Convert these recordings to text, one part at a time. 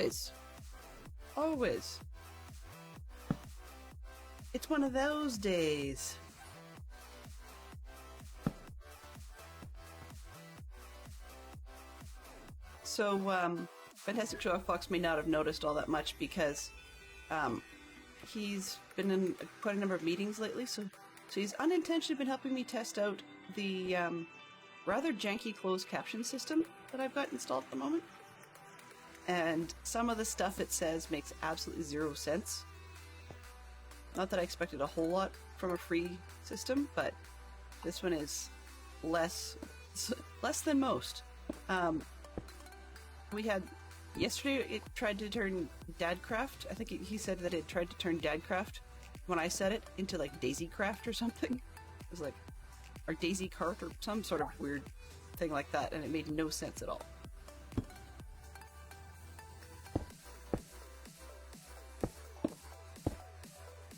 Always. Always. It's one of those days. So, Fantastic Show Fox may not have noticed all that much because he's been in quite a number of meetings lately, so he's unintentionally been helping me test out the rather janky closed caption system that I've got installed at the moment. And some of the stuff it says makes absolutely zero sense. Not that I expected a whole lot from a free system, but this one is less than most. We had yesterday it tried to turn Dadcraft. I think he said that it tried to turn Dadcraft when I said it into like Daisycraft or something. It was like, or Daisy Cart or some sort of weird thing like that, and it made no sense at all.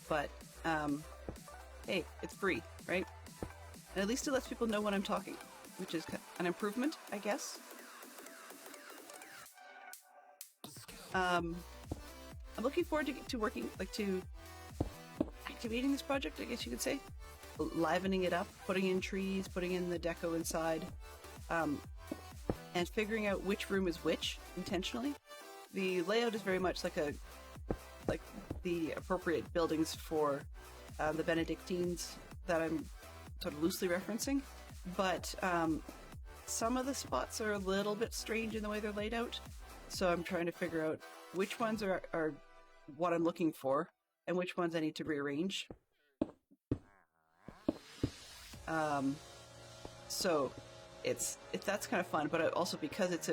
But, hey, it's free, right? And at least it lets people know when I'm talking, which is an improvement, I guess. I'm looking forward to working, like, to activating this project, I guess you could say. Livening it up, putting in trees, putting in the deco inside, and figuring out which room is which, intentionally. The layout is very much like the appropriate buildings for the Benedictines that I'm sort of loosely referencing, but some of the spots are a little bit strange in the way they're laid out, so I'm trying to figure out which ones are what I'm looking for and which ones I need to rearrange. So that's kind of fun, but also because it's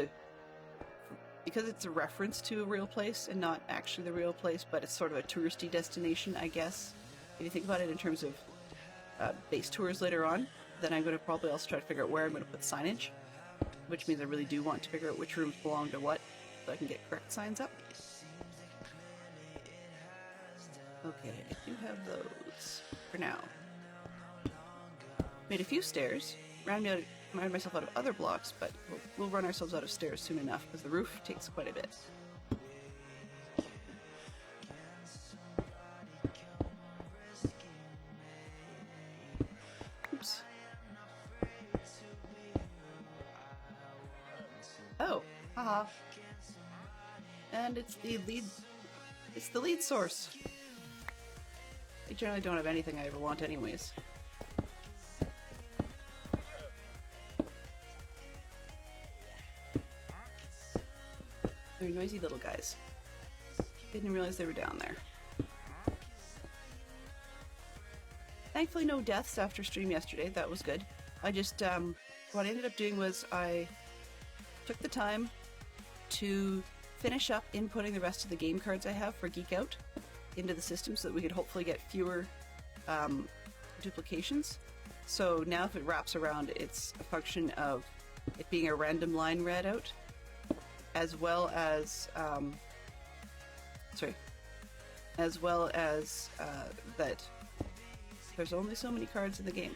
a reference to a real place and not actually the real place, but it's sort of a touristy destination, I guess. If you think about it in terms of base tours later on, then I'm going to probably also try to figure out where I'm going to put signage, which means I really do want to figure out which rooms belong to what, so I can get correct signs up. Okay, I do have those for now. Made a few stairs, rounded myself out of other blocks, but we'll run ourselves out of stairs soon enough because the roof takes quite a bit. Oops. Oh, haha. And it's the lead source. I generally don't have anything I ever want anyways. They're noisy little guys. Didn't realize they were down there. Thankfully no deaths after stream yesterday, that was good. I just, what I ended up doing was I took the time to finish up inputting the rest of the game cards I have for Geek Out into the system so that we could hopefully get fewer duplications. So now if it wraps around, it's a function of it being a random line read out, as well as that there's only so many cards in the game.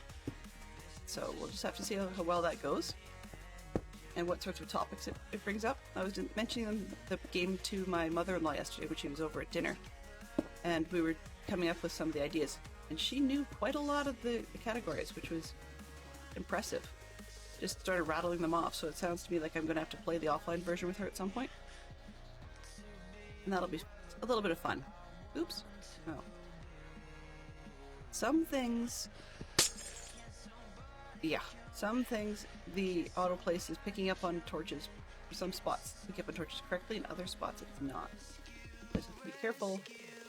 So we'll just have to see how well that goes and what sorts of topics it brings up. I was mentioning the game to my mother-in-law yesterday when she was over at dinner, and we were coming up with some of the ideas, and she knew quite a lot of the categories, which was impressive. Just started rattling them off, so it sounds to me like I'm going to have to play the offline version with her at some point. And that'll be a little bit of fun. Oops. Oh. Some things the autoplace is picking up on torches. For some spots, pick up on torches correctly, and other spots it's not. So just be careful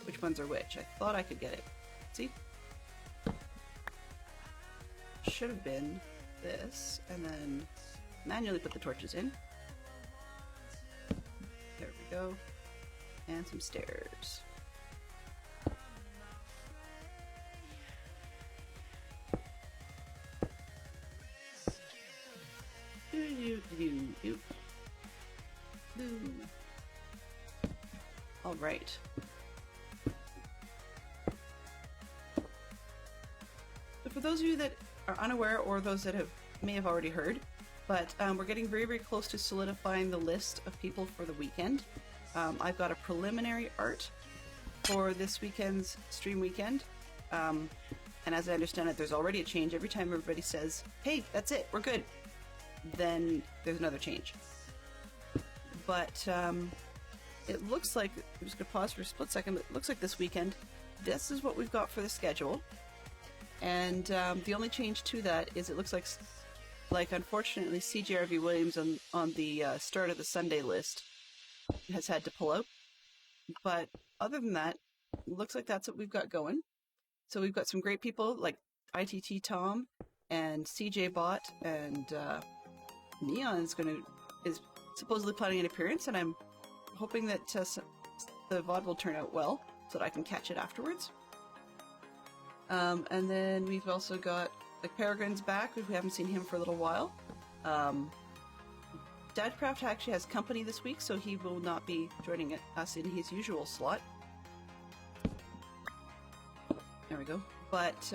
which ones are which. I thought I could get it. See? Should have been this, and then manually put the torches in. There we go. And some stairs. All right. So for those of you that are unaware, or those that may have already heard, but we're getting very, very close to solidifying the list of people for the weekend. I've got a preliminary art for this weekend's stream weekend. And as I understand it, there's already a change. Every time everybody says, hey, that's it, we're good, then there's another change. But it looks like, I'm just going to pause for a split second, but it looks like this weekend, this is what we've got for the schedule. And the only change to that is it looks like unfortunately CJRV Williams on the start of the Sunday list has had to pull out. But other than that, it looks like that's what we've got going. So we've got some great people like ITT Tom and CJ Bot, and Neon is supposedly planning an appearance, and I'm hoping that the VOD will turn out well so that I can catch it afterwards. And then we've also got like Peregrine's back. We haven't seen him for a little while. Dadcraft actually has company this week, so he will not be joining us in his usual slot. There we go. But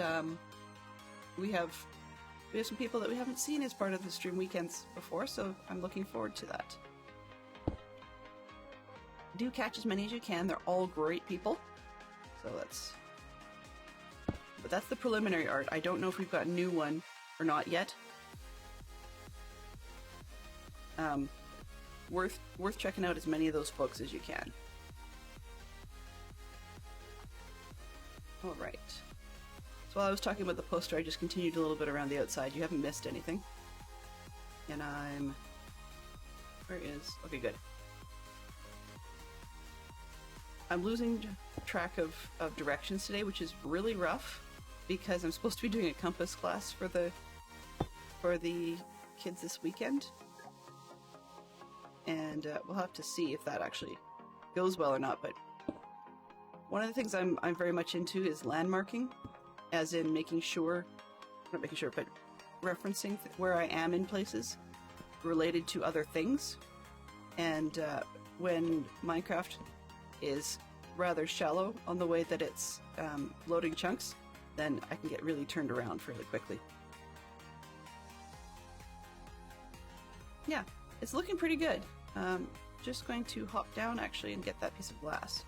we have some people that we haven't seen as part of the stream weekends before, so I'm looking forward to that. Do catch as many as you can. They're all great people. So but that's the preliminary art. I don't know if we've got a new one or not yet. Worth checking out as many of those books as you can. All right. So while I was talking about the poster, I just continued a little bit around the outside. You haven't missed anything. And okay, good. I'm losing track of directions today, which is really rough because I'm supposed to be doing a compass class for the kids this weekend. And we'll have to see if that actually goes well or not. But one of the things I'm very much into is landmarking, as in not making sure, but referencing where I am in places related to other things. And when Minecraft is rather shallow on the way that it's loading chunks, then I can get really turned around fairly quickly. Yeah, it's looking pretty good. Just going to hop down actually and get that piece of glass.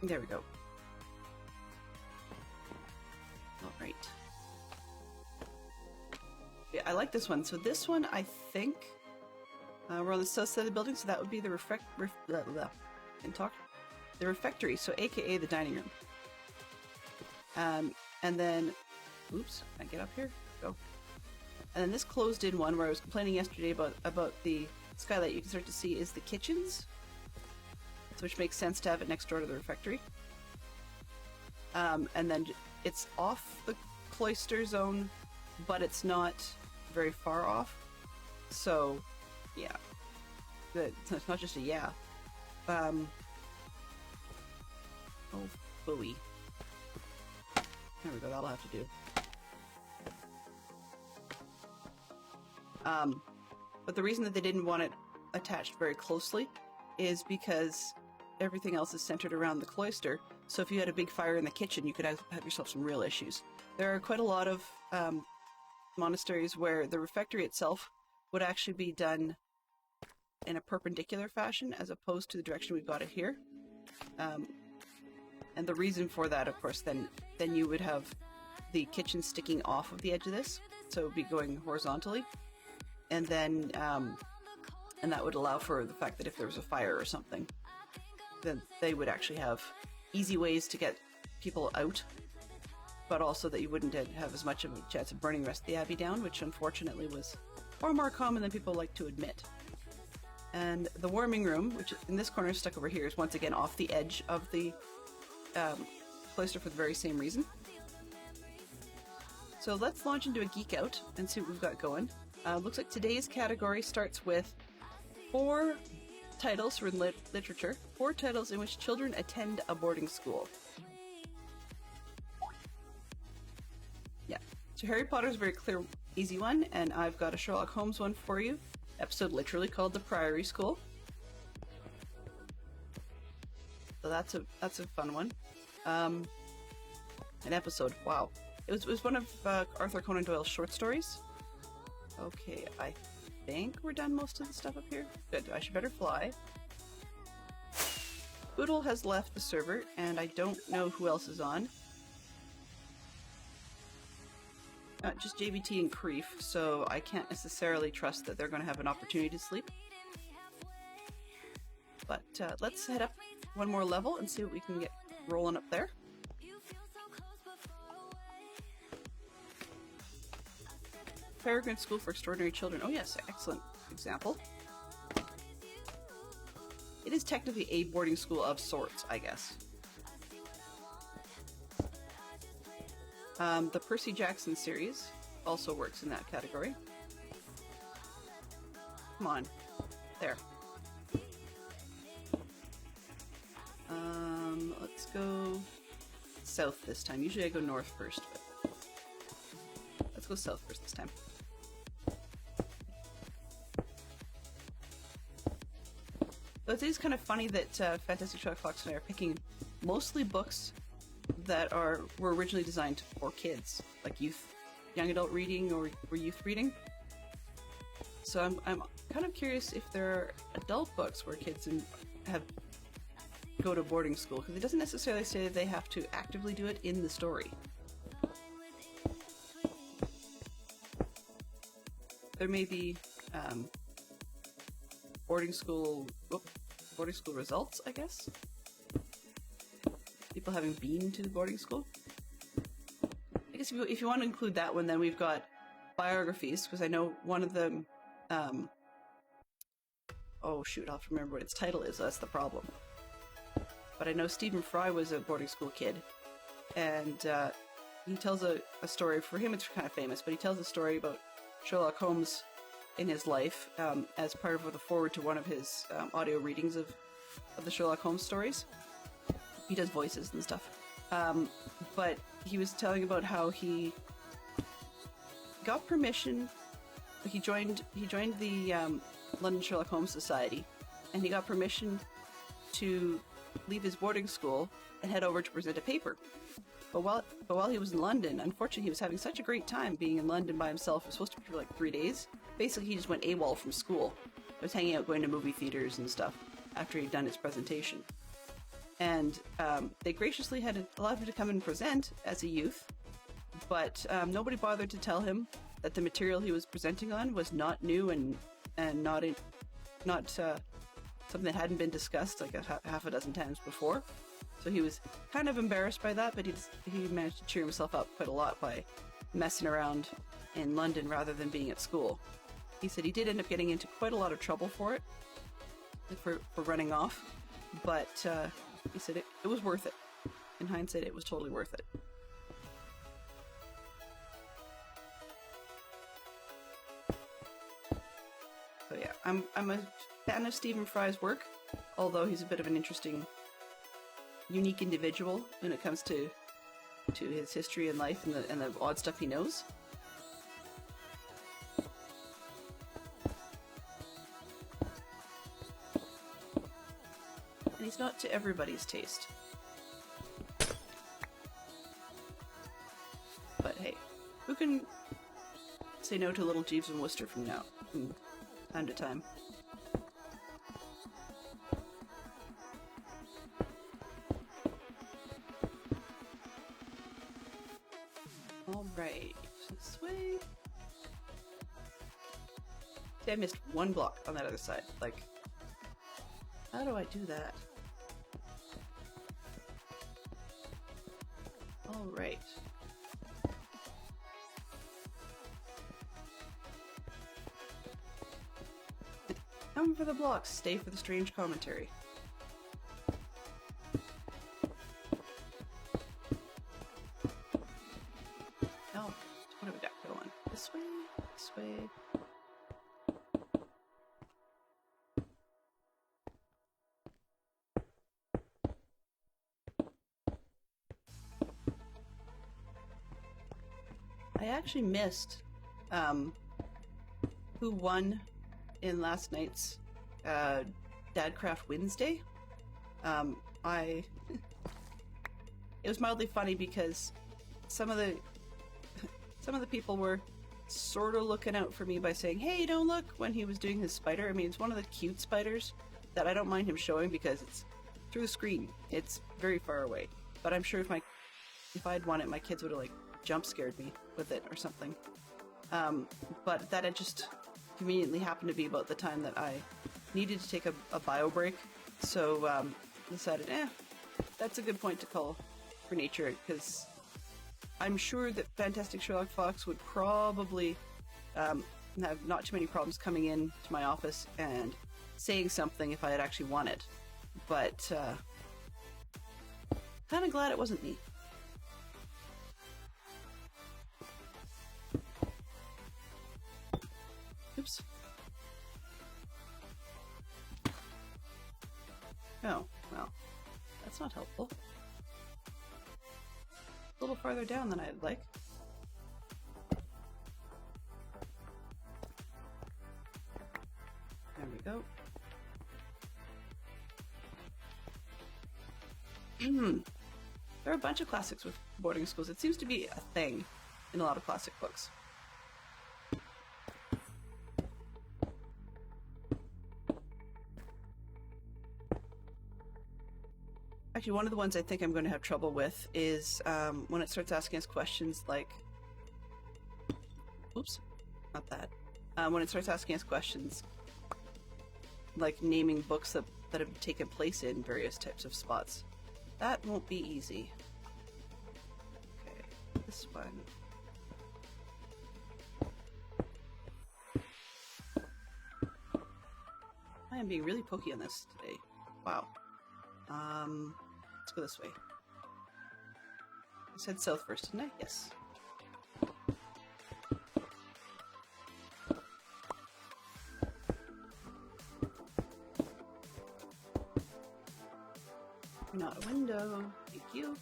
There we go. All right. Yeah, I like this one. So this one, I think, we're on the south side of the building, so that would be the the refectory, so AKA the dining room. And then, oops, can I get up here? Go. And then this closed-in one where I was complaining yesterday about the skylight you can start to see is the kitchens, so which makes sense to have it next door to the refectory. And then it's off the cloister zone, but it's not very far off. So, yeah, it's not just a yeah. Oh, booey. There we go. That'll have to do. But the reason that they didn't want it attached very closely is because everything else is centered around the cloister. So if you had a big fire in the kitchen, you could have yourself some real issues. There are quite a lot of monasteries where the refectory itself would actually be done in a perpendicular fashion as opposed to the direction we've got it here. And the reason for that, of course, then you would have the kitchen sticking off of the edge of this, so it would be going horizontally. And then, and that would allow for the fact that if there was a fire or something, then they would actually have easy ways to get people out, but also that you wouldn't have as much of a chance of burning the rest of the Abbey down, which unfortunately was far more common than people like to admit. And the warming room, which in this corner is stuck over here, is once again off the edge of the cloister for the very same reason. So let's launch into a geek out and see what we've got going. Looks like today's category starts with 4 titles from literature, 4 titles in which children attend a boarding school. Yeah, so Harry Potter's a very clear, easy one, and I've got a Sherlock Holmes one for you. Episode literally called The Priory School. So that's a fun one. An episode, wow. It was one of Arthur Conan Doyle's short stories. Okay, think we're done most of the stuff up here. Good, I should better fly. Boodle has left the server, and I don't know who else is on. Just JVT and Creef, so I can't necessarily trust that they're going to have an opportunity to sleep. But let's head up one more level and see what we can get rolling up there. Peregrine School for Extraordinary Children. Oh yes, excellent example. It is technically a boarding school of sorts, I guess. The Percy Jackson series also works in that category. Come on. There. Let's go south this time. Usually I go north first, but let's go south first this time. So it is kind of funny that Fantastic Sherlock Fox and I are picking mostly books that were originally designed for kids, like young adult reading or youth reading. So I'm kind of curious if there are adult books where kids go to boarding school, because it doesn't necessarily say that they have to actively do it in the story. There may be boarding school results, I guess. People having been to the boarding school. I guess if you want to include that one, then we've got biographies, because I know one of them. Oh shoot, I'll have to remember what its title is. That's the problem. But I know Stephen Fry was a boarding school kid, and he tells a story. For him, it's kind of famous, but he tells a story about Sherlock Holmes in his life as part of the forward to one of his audio readings of the Sherlock Holmes stories. He does voices and stuff. But he was telling about how he got permission. He joined the London Sherlock Holmes Society, and he got permission to leave his boarding school and head over to present a paper. But while he was in London, unfortunately, he was having such a great time being in London by himself. It was supposed to be for like 3 days. Basically, he just went AWOL from school. He was hanging out, going to movie theaters and stuff after he'd done his presentation. And they graciously had allowed him to come and present as a youth, but nobody bothered to tell him that the material he was presenting on was not new and not something that hadn't been discussed like half a dozen times before. So he was kind of embarrassed by that, but he managed to cheer himself up quite a lot by messing around in London rather than being at school. He said he did end up getting into quite a lot of trouble for it, for running off, but he said it was worth it. In hindsight, it was totally worth it. So yeah, I'm a fan of Stephen Fry's work, although he's a bit of an interesting, unique individual when it comes to his history and life and the odd stuff he knows. And he's not to everybody's taste. But hey, who can say no to little Jeeves and Wooster from time to time? Alright, this way. See, I missed one block on that other side. Like, how do I do that? Alright. Come for the blocks, stay for the strange commentary. Oh, what have we got going? This way, this way. I actually missed who won in last night's Dadcraft Wednesday. It was mildly funny because some of the people were sort of looking out for me by saying, hey, don't look, when he was doing his spider. I mean, it's one of the cute spiders that I don't mind him showing because it's through the screen. It's very far away. But I'm sure if I'd won it, my kids would have like jump scared me with it or something. But that had just conveniently happened to be about the time that I needed to take a bio break. So decided, that's a good point to call for nature, because I'm sure that Fantastic Sherlock Fox would probably have not too many problems coming in to my office and saying something if I had actually won it. But kind of glad it wasn't me. Oops. Oh, well, that's not helpful. A little farther down than I'd like. There we go. There are a bunch of classics with boarding schools. It seems to be a thing in a lot of classic books. Actually, one of the ones I think I'm going to have trouble with is when it starts asking us questions like... Oops, not that. When it starts asking us questions like naming books that have taken place in various types of spots. That won't be easy. Okay, this one. I am being really pokey on this today. Wow. Let's go this way. I said south first, didn't I? Yes. Not a window. Thank you.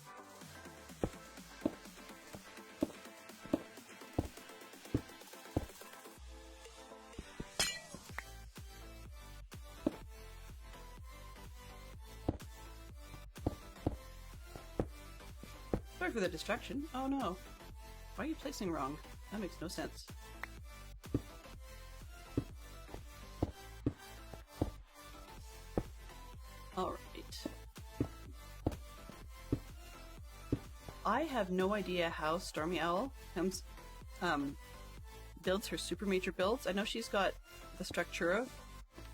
Sorry for the distraction. Oh no. Why are you placing wrong? That makes no sense. Alright. I have no idea how Stormy Owl comes, builds her super major builds. I know she's got the Structura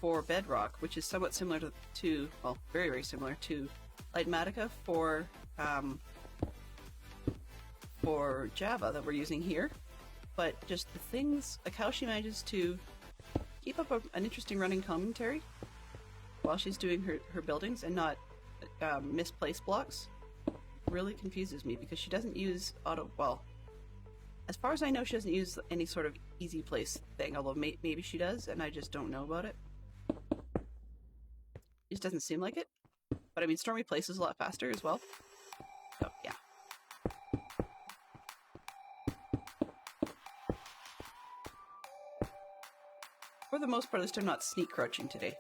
for Bedrock, which is somewhat similar to well, very, very similar to Lightmatica for Java that we're using here. But just the things, like how she manages to keep up an interesting running commentary while she's doing her buildings and not misplace blocks, really confuses me, because she doesn't use well, as far as I know, she doesn't use any sort of easy place thing, although maybe she does and I just don't know about it. It just doesn't seem like it. But I mean, Stormy Place is a lot faster as well. So yeah. For the most part, at least I'm not sneak crouching today.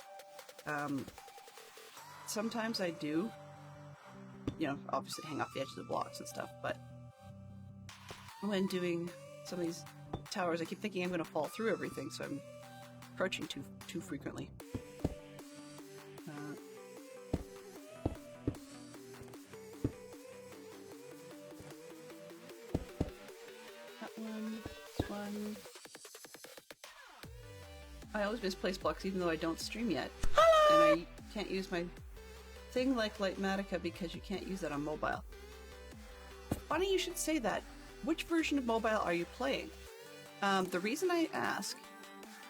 Sometimes I do, you know, obviously hang off the edge of the blocks and stuff, but when doing some of these towers, I keep thinking I'm going to fall through everything, so I'm crouching too frequently. That one, this one. I always misplace blocks even though I don't stream yet. Hello! And I can't use my thing like Lightmatica because you can't use that on mobile. Funny you should say that. Which version of mobile are you playing? The reason I ask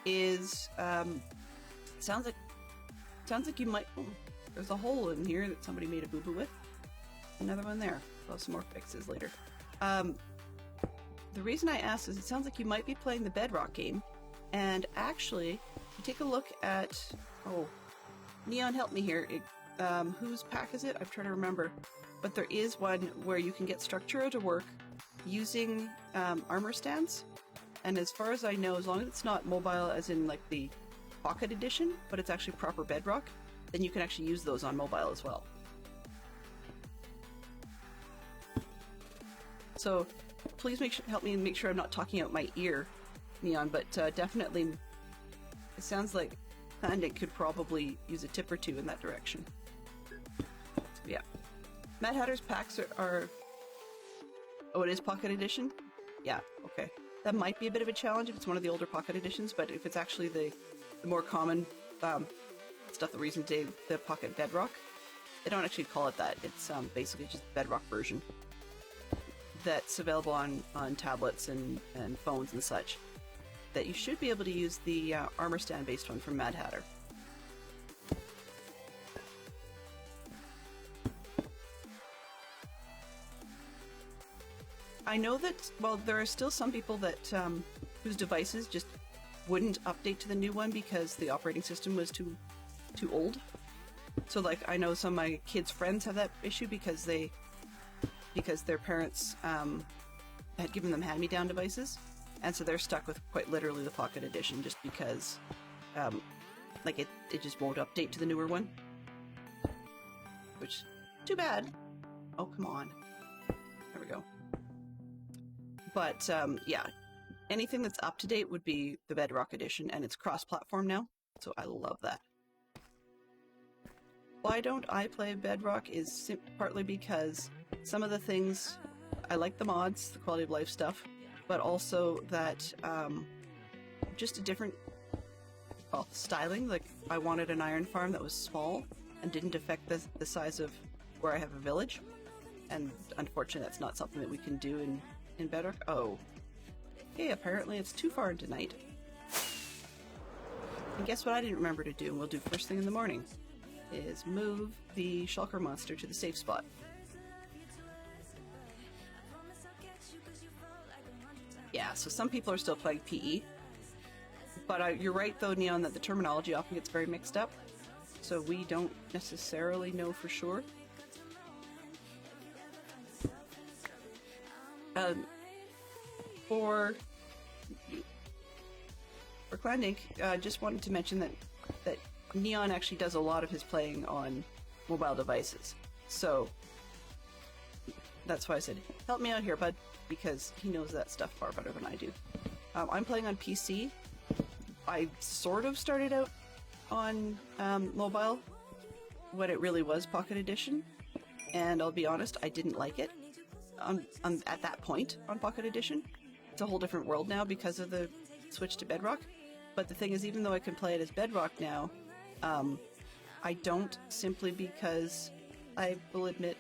is sounds like you might. Oh, there's a hole in here that somebody made a boo-boo with. Another one there. I'll have some more fixes later. The reason I ask is it sounds like you might be playing the Bedrock game, and actually, if you take a look at Neon, help me here. Whose pack is it? I'm trying to remember. But there is one where you can get Structura to work using armor stands. And as far as I know, as long as it's not mobile as in like the Pocket Edition, but it's actually proper Bedrock, then you can actually use those on mobile as well. So please help me make sure I'm not talking out my ear Neon, but definitely it sounds like Landing could probably use a tip or two in that direction. Yeah. Mad Hatter's packs are... Oh, it is Pocket Edition? Yeah, okay. That might be a bit of a challenge if it's one of the older Pocket Editions, but if it's actually the more common stuff that we're using today, the Pocket Bedrock, they don't actually call it that. It's basically just the Bedrock version that's available on tablets and phones and such, that you should be able to use the armor stand based one from Mad Hatter. I know that, well, there are still some people that whose devices just wouldn't update to the new one because the operating system was too old. So, like, I know some of my kids' friends have that issue because their parents had given them hand-me-down devices, and so they're stuck with quite literally the Pocket Edition just because, like, it just won't update to the newer one. Which, too bad. Oh, come on. There we go. But, yeah, anything that's up to date would be the Bedrock Edition, and it's cross-platform now, so I love that. Why don't I play Bedrock is partly because some of the things, I like the mods, the quality of life stuff, but also that just a different styling. Like, I wanted an iron farm that was small and didn't affect the size of where I have a village, and unfortunately that's not something that we can do in Bedrock. Oh. Hey, apparently it's too far into night. And guess what I didn't remember to do, and we'll do first thing in the morning, is move the shulker monster to the safe spot. Yeah, so some people are still playing PE. But you're right though, Neon, that the terminology often gets very mixed up. So we don't necessarily know for sure. For Clandink, just wanted to mention that Neon actually does a lot of his playing on mobile devices. So that's why I said, help me out here, bud, because he knows that stuff far better than I do. I'm playing on PC. I sort of started out on mobile when it really was Pocket Edition, and I'll be honest, I didn't like it at that point on Pocket Edition. It's a whole different world now because of the switch to Bedrock. But the thing is, even though I can play it as Bedrock now, I don't, simply because I will admit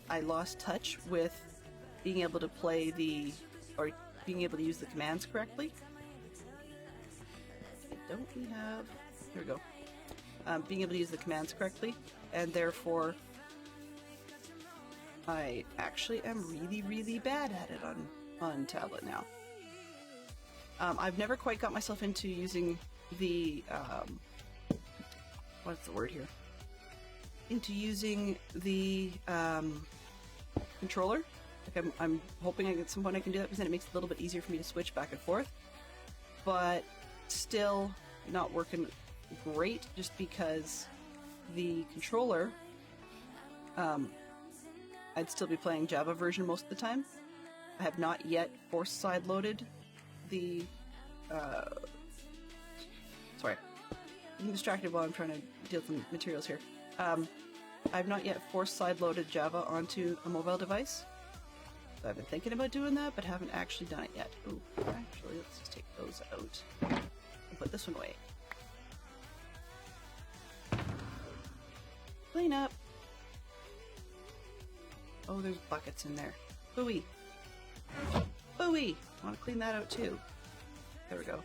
I lost touch with being able to play or being able to use the commands correctly. Don't we have... There we go. Being able to use the commands correctly, and therefore I actually am really, really bad at it on tablet now. I've never quite got myself into using the... what's the word here? Into using the controller. Like I'm hoping at some point I can do that, because then it makes it a little bit easier for me to switch back and forth. But still not working great, just because the controller, I'd still be playing Java version most of the time. I have not yet force side loaded the sorry, I'm distracted while I'm trying to deal with some materials here. I've not yet force side loaded Java onto a mobile device. So I've been thinking about doing that, but haven't actually done it yet. Ooh, actually, let's just take those out and put this one away. Clean up. Oh, there's buckets in there. Booey. Booey! I want to clean that out too. There we go.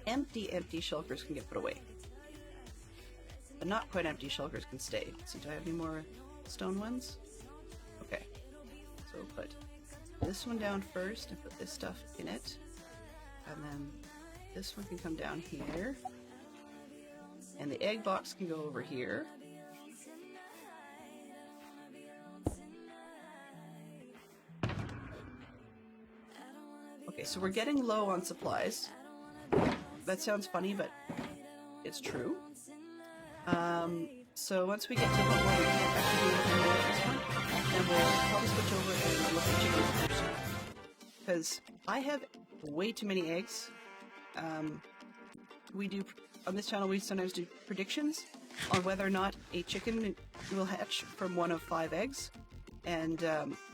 Empty shulkers can get put away. But not quite empty shulkers can stay. Let's see, do I have any more stone ones? Okay. So put this one down first and put this stuff in it. And then this one can come down here. And the egg box can go over here. Okay, so we're getting low on supplies. That sounds funny, but it's true. So once we get to the point where we can't actually do anything more with this one, then we'll probably switch over and look at chicken first. because I have way too many eggs. We do, on this channel, we sometimes do predictions on whether or not a chicken will hatch from one of 5 eggs. And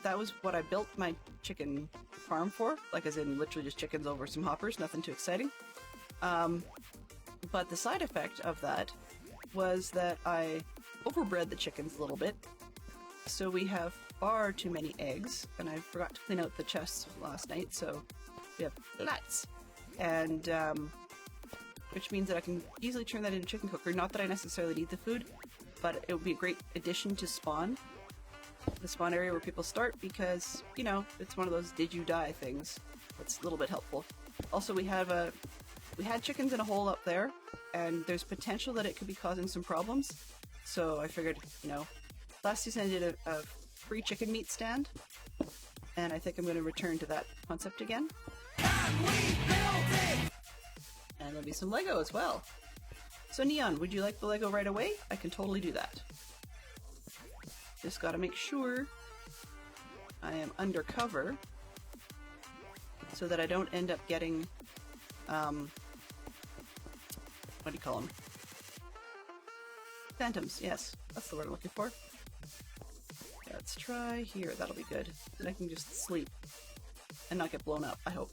that was what I built my chicken farm for, like as in literally just chickens over some hoppers, nothing too exciting. But the side effect of that was that I overbred the chickens a little bit. So we have far too many eggs, and I forgot to clean out the chests last night, so we have lots. And which means that I can easily turn that into a chicken cooker. Not that I necessarily need the food, but it would be a great addition to spawn. The spawn area where people start, because, you know, it's one of those did you die things. That's a little bit helpful. Also, we had chickens in a hole up there, and there's potential that it could be causing some problems. So I figured, you know, last season I did a free chicken meat stand, and I think I'm going to return to that concept again. And there'll be some Lego as well. So Neon, would you like the Lego right away? I can totally do that. Just gotta make sure I am undercover so that I don't end up getting, what do you call them? Phantoms, yes, that's the word I'm looking for. Let's try here, that'll be good. Then I can just sleep and not get blown up, I hope.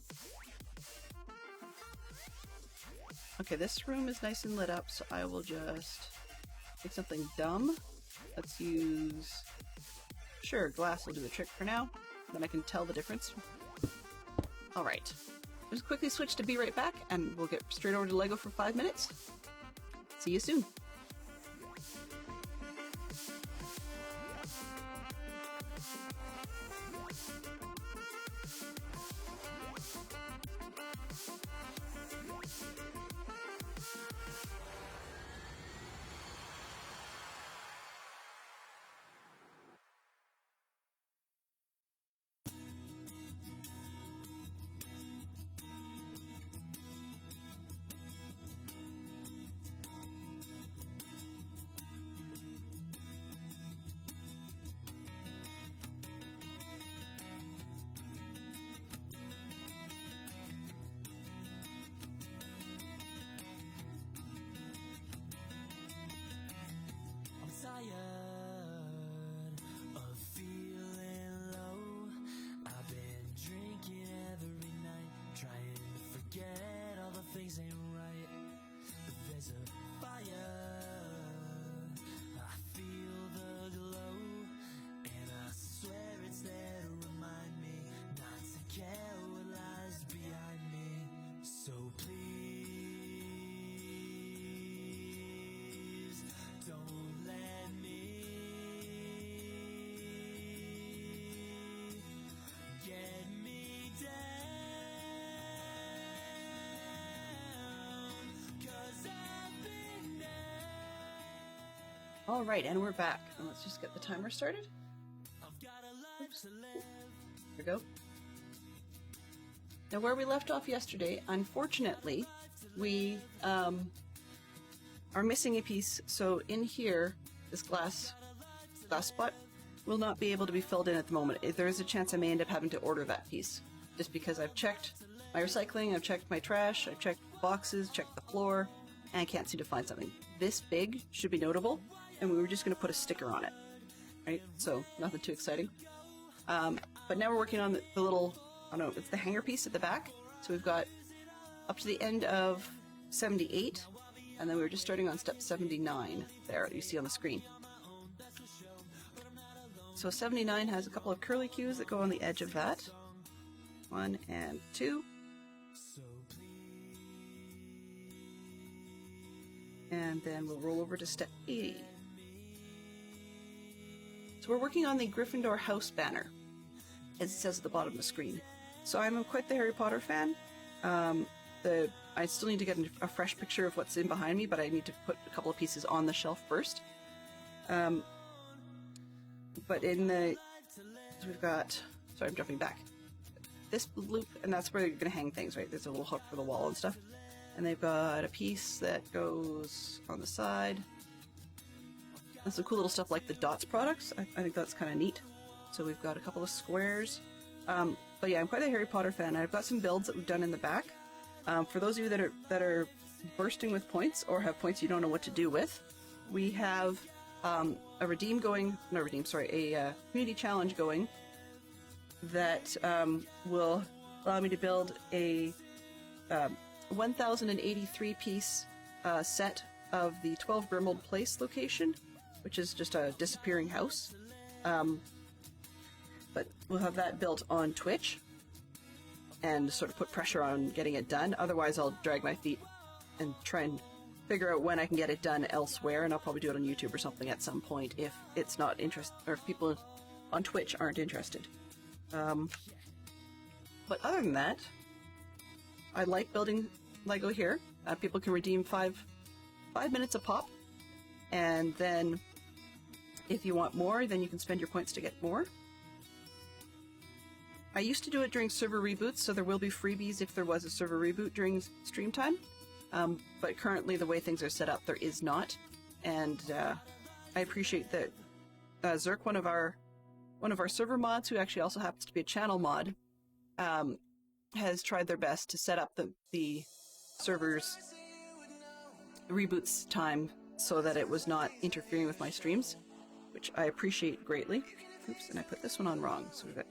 Okay, this room is nice and lit up, so I will just take something dumb. Let's use... Sure, glass will do the trick for now. Then I can tell the difference. Alright. Just quickly switch to be right back, and we'll get straight over to Lego for 5 minutes. See you soon. Tired of feeling low. I've been drinking every night, trying to forget all the things ain't right. But there's a fire, I feel the glow, and I swear it's there to remind me not to care what lies behind me. So please don't let me get me down, 'cause I've been down. Alright, and we're back. And let's just get the timer started. I've got a life to live. There we go. Now, where we left off yesterday, unfortunately, we are missing a piece. So in here, this glass spot will not be able to be filled in at the moment. There is a chance I may end up having to order that piece, just because I've checked my recycling, I've checked my trash, I've checked boxes, checked the floor, and I can't seem to find something this big. Should be notable, and we were just going to put a sticker on it, right? So nothing too exciting. But now we're working on the little, I don't know, it's the hanger piece at the back. So we've got up to the end of 78, and then we were just starting on step 79 there, you see on the screen. So 79 has a couple of curly cues that go on the edge of that. 1 and 2. And then we'll roll over to step 80. So we're working on the Gryffindor house banner, as it says at the bottom of the screen. So I'm quite the Harry Potter fan. I still need to get a fresh picture of what's in behind me, but I need to put a couple of pieces on the shelf first. But in the, so we've got, sorry, I'm jumping back. This loop, and that's where you're going to hang things, right? There's a little hook for the wall and stuff. And they've got a piece that goes on the side. That's some cool little stuff like the Dots products. I think that's kind of neat. So we've got a couple of squares. But yeah, I'm quite a Harry Potter fan. I've got some builds that we've done in the back. For those of you that are bursting with points or have points you don't know what to do with, we have a community challenge going that will allow me to build a 1,083 piece set of the 12 Grimald Place location, which is just a disappearing house. But we'll have that built on Twitch and sort of put pressure on getting it done. Otherwise, I'll drag my feet and try and figure out when I can get it done elsewhere, and I'll probably do it on YouTube or something at some point if it's not or if people on Twitch aren't interested. But other than that, I like building Lego here. People can redeem 5 minutes a pop, and then if you want more, then you can spend your points to get more. I used to do it during server reboots, so there will be freebies if there was a server reboot during stream time. But currently, the way things are set up, there is not. And I appreciate that Zerk, one of our server mods, who actually also happens to be a channel mod, has tried their best to set up the server's reboots time so that it was not interfering with my streams, which I appreciate greatly. Oops, and I put this one on wrong. So we've got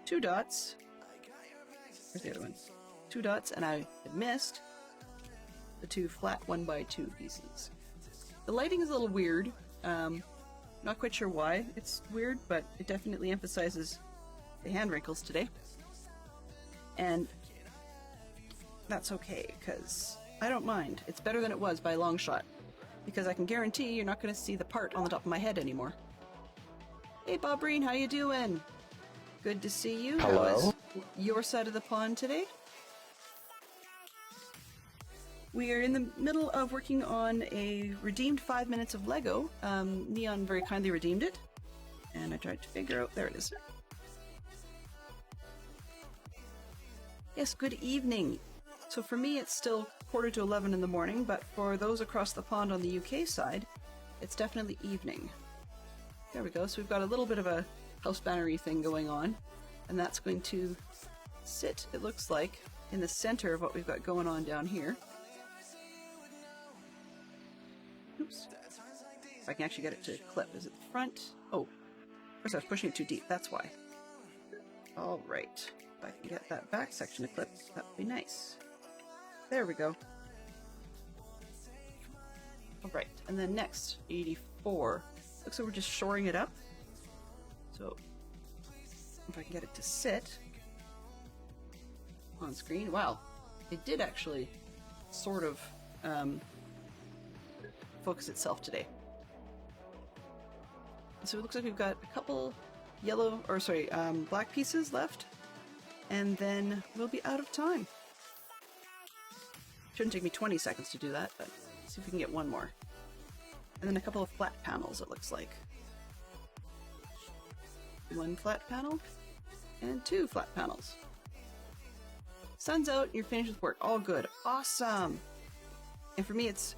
2 dots. Where's the other one? 2 dots, and I had missed the 2 flat 1x2 pieces. The lighting is a little weird. Not quite sure why it's weird, but it definitely emphasizes the hand wrinkles today. And that's okay, because I don't mind. It's better than it was by a long shot, because I can guarantee you're not going to see the part on the top of my head anymore. Hey, Bob Breen, how you doing? Good to see you. Hello. How is your side of the pond today? We are in the middle of working on a redeemed 5 minutes of Lego. Neon very kindly redeemed it, and I tried to figure out... There it is. Yes, good evening. So for me, it's still 10:45 in the morning, but for those across the pond on the UK side, it's definitely evening. There we go. So we've got a little bit of a house bannery thing going on, and that's going to sit, it looks like, in the center of what we've got going on down here. Oops. If I can actually get it to clip. Is it the front? Oh, of course I was pushing it too deep, that's why. Alright. If I can get that back section to clip, that would be nice. There we go. Alright, and then next, 84. Looks like we're just shoring it up. So, if I can get it to sit on screen. Wow, it did actually sort of focus itself today. So it looks like we've got a couple black pieces left, and then we'll be out of time. Shouldn't take me 20 seconds to do that, but let's see if we can get one more. And then a couple of flat panels, it looks like. 1 flat panel, and 2 flat panels. Sun's out, you're finished with work. All good. Awesome! And for me, it's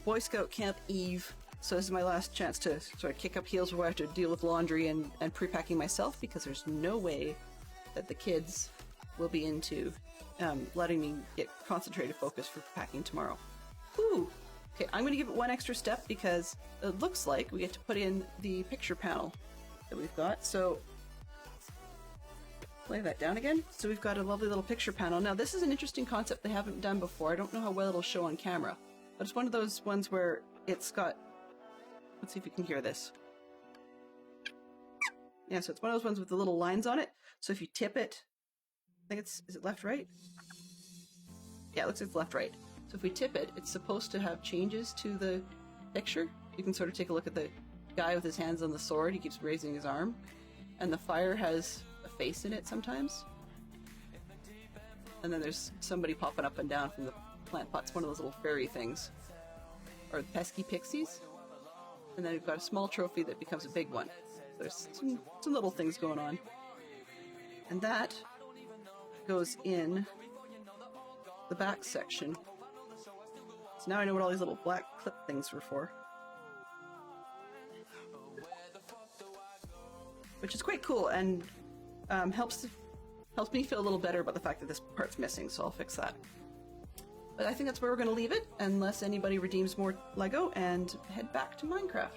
Boy Scout Camp Eve, so this is my last chance to sort of kick up heels before I have to deal with laundry and pre-packing myself, because there's no way that the kids will be into letting me get concentrated focus for packing tomorrow. Whew! Okay, I'm going to give it one extra step because it looks like we get to put in the picture panel that we've got. So, lay that down again. So we've got a lovely little picture panel. Now this is an interesting concept they haven't done before. I don't know how well it'll show on camera, but it's one of those ones where it's got... Let's see if you can hear this. Yeah, so it's one of those ones with the little lines on it. So if you tip it, I think is it left, right? Yeah, it looks like it's left, right. So if we tip it, it's supposed to have changes to the picture. You can sort of take a look at the guy with his hands on the sword. He keeps raising his arm. And the fire has a face in it sometimes. And then there's somebody popping up and down from the plant pots, one of those little fairy things. Or the pesky pixies. And then we've got a small trophy that becomes a big one. There's some little things going on. And that goes in the back section. So now I know what all these little black clip things were for. Which is quite cool and helps Helps me feel a little better about the fact that this part's missing, so I'll fix that. But I think that's where we're going to leave it, unless anybody redeems more Lego, and head back to Minecraft.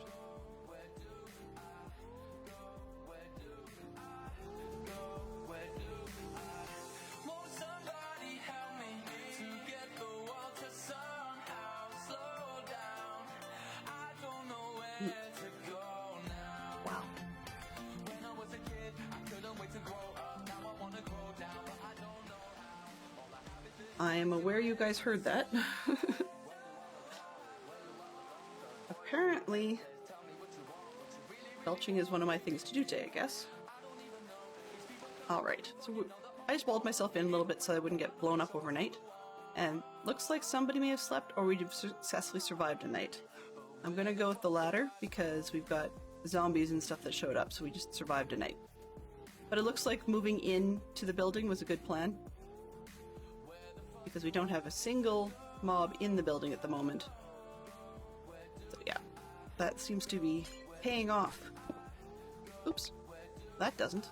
Wow. I am aware you guys heard that. Apparently, belching is one of my things to do today, I guess. Alright, so I just walled myself in a little bit so I wouldn't get blown up overnight. And looks like somebody may have slept or we've successfully survived a night. I'm gonna go with the latter because we've got zombies and stuff that showed up, so we just survived a night. But it looks like moving into the building was a good plan, because we don't have a single mob in the building at the moment. So yeah, that seems to be paying off. Oops, that doesn't.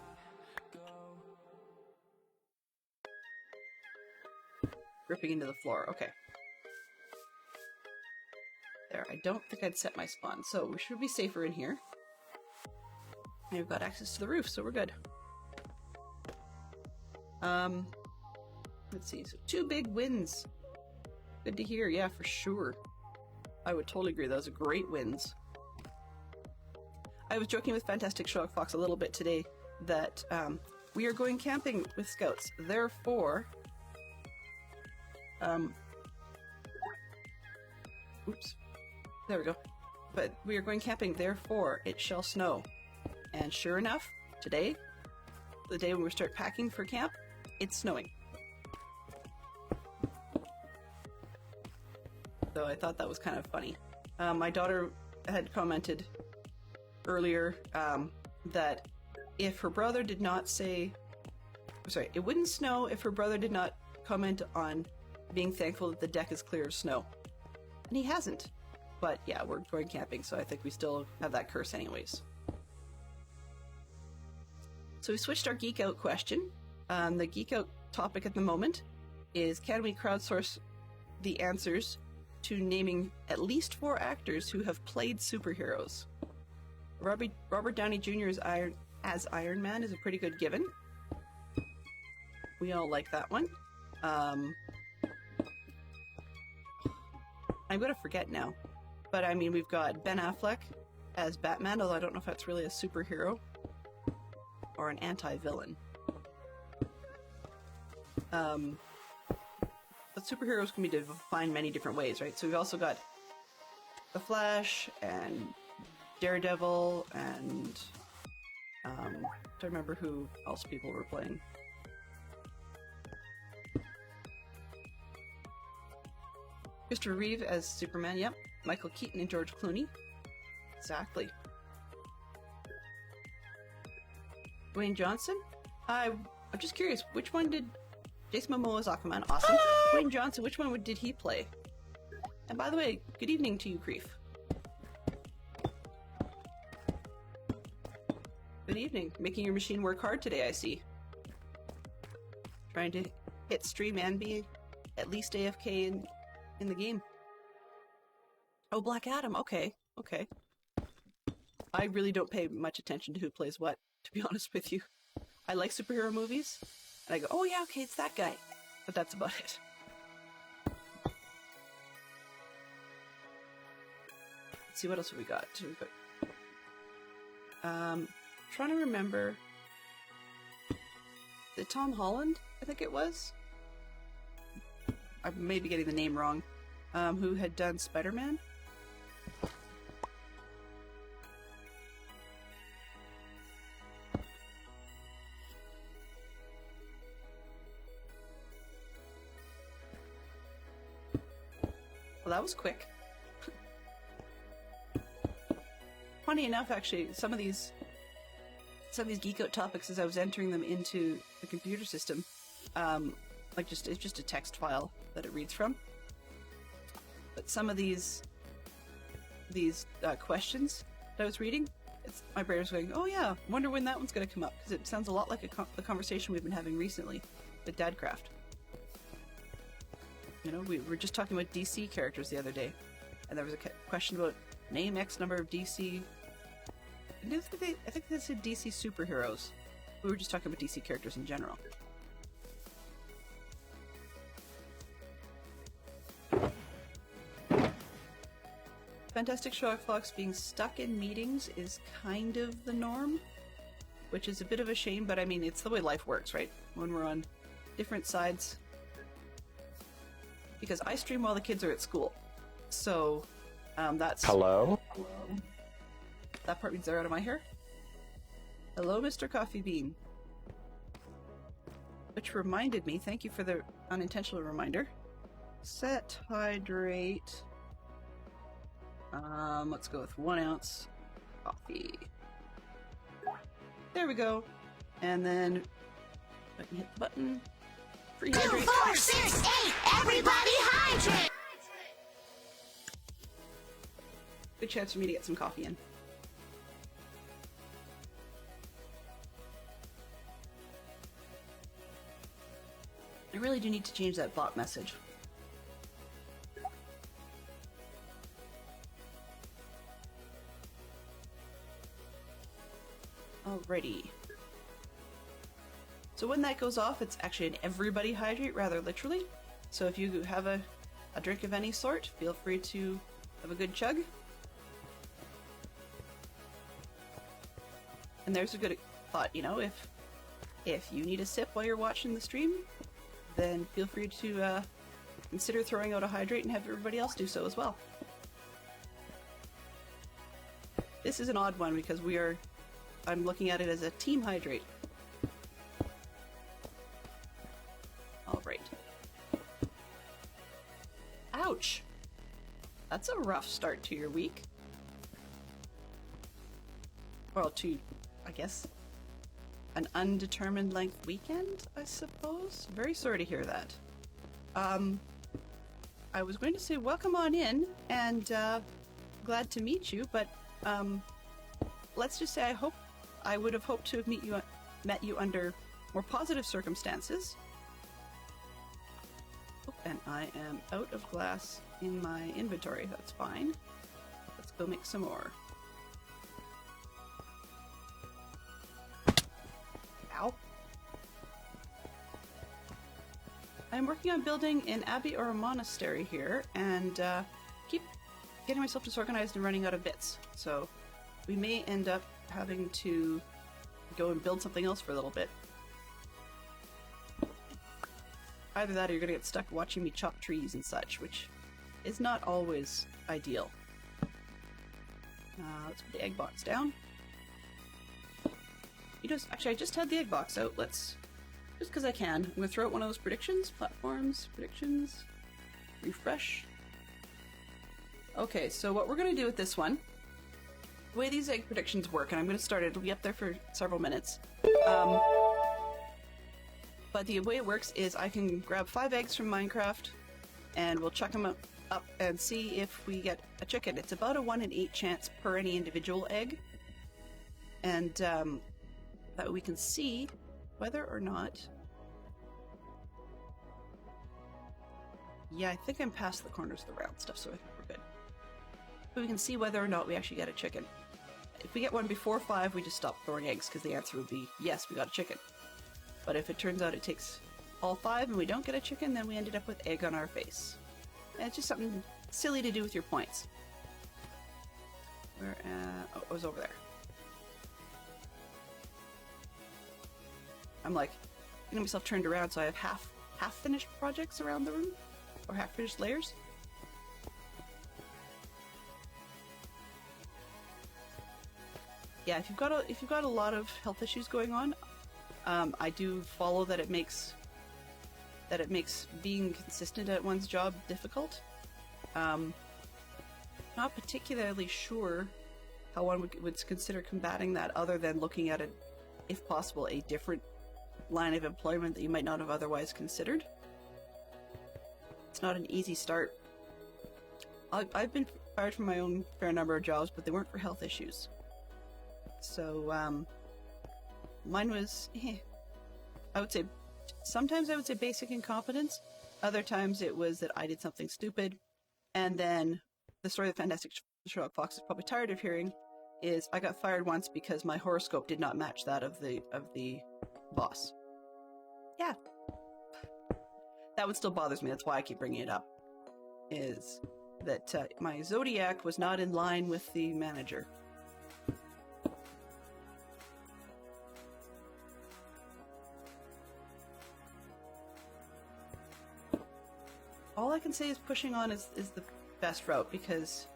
Gripping into the floor, okay. There, I don't think I'd set my spawn, so we should be safer in here. And we've got access to the roof, so we're good. Let's see, so 2 big wins. Good to hear, yeah, for sure. I would totally agree, those are great wins. I was joking with Fantastic Sherlock Fox a little bit today that we are going camping with scouts, therefore... oops. There we go. But we are going camping, therefore it shall snow. And sure enough, today, the day when we start packing for camp, it's snowing. So I thought that was kind of funny. My daughter had commented earlier that if her brother did not say... Sorry, it wouldn't snow if her brother did not comment on being thankful that the deck is clear of snow. And he hasn't. But yeah, we're going camping, so I think we still have that curse anyways. So we switched our Geek Out question. The Geek Out topic at the moment is, can we crowdsource the answers to naming at least 4 actors who have played superheroes? Robert Downey Jr. as Iron Man is a pretty good given. We all like that one. I'm going to forget now. But I mean, we've got Ben Affleck as Batman, although I don't know if that's really a superhero or an anti-villain. But superheroes can be defined many different ways, right? So we've also got The Flash and Daredevil and don't remember who else people were playing. Christopher Reeve as Superman, yep. Michael Keaton and George Clooney. Exactly. Dwayne Johnson? I'm just curious, which one did... Jason Momoa's Aquaman, awesome. Dwayne Johnson, which one did he play? And by the way, good evening to you, Creef. Good evening. Making your machine work hard today, I see. Trying to hit stream and be at least AFK in the game. Oh, Black Adam, okay, okay. I really don't pay much attention to who plays what, to be honest with you. I like superhero movies, and I go, oh yeah, okay, it's that guy. But that's about it. Let's see, what else have we got? Trying to remember... Is it Tom Holland, I think it was? I may be getting the name wrong. Who had done Spider-Man? Well, that was quick. Funny enough, actually, some of these Geek Out topics, as I was entering them into the computer system, it's just a text file that it reads from. But some of these questions that I was reading my brain was going, oh yeah, wonder when that one's going to come up, because it sounds a lot like the conversation we've been having recently with Dadcraft. You know, we were just talking about DC characters the other day, and there was a question about name X number of DC. I think they said DC superheroes. We were just talking about DC characters in general. Fantastic Sherlock Fox being stuck in meetings is kind of the norm, which is a bit of a shame, but I mean, it's the way life works, right? When we're on different sides. Because I stream while the kids are at school. So, that's... Hello? That part means they're out of my hair. Hello, Mr. Coffee Bean. Which reminded me, thank you for the unintentional reminder. Set hydrate. Let's go with 1 ounce coffee. There we go. And then I can hit the button. Free hydrate. 2, 4, 6, 8, everybody hydrate! Good chance for me to get some coffee in. I really do need to change that bot message. Alrighty. So when that goes off, it's actually an everybody hydrate, rather literally. So if you have a drink of any sort, feel free to have a good chug. And there's a good thought, you know, if you need a sip while you're watching the stream, then feel free to consider throwing out a hydrate and have everybody else do so as well. This is an odd one because I'm looking at it as a team hydrate. Alright. Ouch! That's a rough start to your week. Well, to, I guess, an undetermined length weekend, I suppose? Very sorry to hear that. I was going to say welcome on in, and glad to meet you, but let's just say I would have hoped to have met you under more positive circumstances. Oh, and I am out of glass in my inventory. That's fine. Let's go make some more. Ow. I'm working on building an abbey or a monastery here, and keep getting myself disorganized and running out of bits. So we may end up having to go and build something else for a little bit. Either that or you're gonna get stuck watching me chop trees and such, which is not always ideal. Let's put the egg box down. Actually, I just had the egg box out. Just because I can. I'm gonna throw out one of those predictions. Platforms, predictions, refresh. Okay, so what we're gonna do with this one, the way these egg predictions work, and I'm gonna start it, it'll be up there for several minutes. But the way it works is I can grab 5 eggs from Minecraft, and we'll chuck them up and see if we get a chicken. It's about a 1 in 8 chance per any individual egg. And that we can see whether or not... Yeah, I think I'm past the corners of the round stuff, so I think we're good. But we can see whether or not we actually get a chicken. If we get one before 5, we just stop throwing eggs, because the answer would be, yes, we got a chicken. But if it turns out it takes all 5 and we don't get a chicken, then we ended up with egg on our face. And it's just something silly to do with your points. Where, oh, it was over there. I'm like, getting myself turned around so I have half finished projects around the room, or half finished layers. Yeah, if you've got a lot of health issues going on, I do follow that it makes being consistent at one's job difficult. Not particularly sure how one would consider combating that, other than looking at it, if possible, a different line of employment that you might not have otherwise considered. It's not an easy start. I've been fired from my own fair number of jobs, but they weren't for health issues. So mine was, I would say, sometimes I would say basic incompetence. Other times it was that I did something stupid. And then the story of Fantastic Sherlock Fox is probably tired of hearing is I got fired once because my horoscope did not match that of the boss. Yeah. That one still bothers me. That's why I keep bringing it up. Is that my zodiac was not in line with the manager. All I can say is pushing on is the best route, because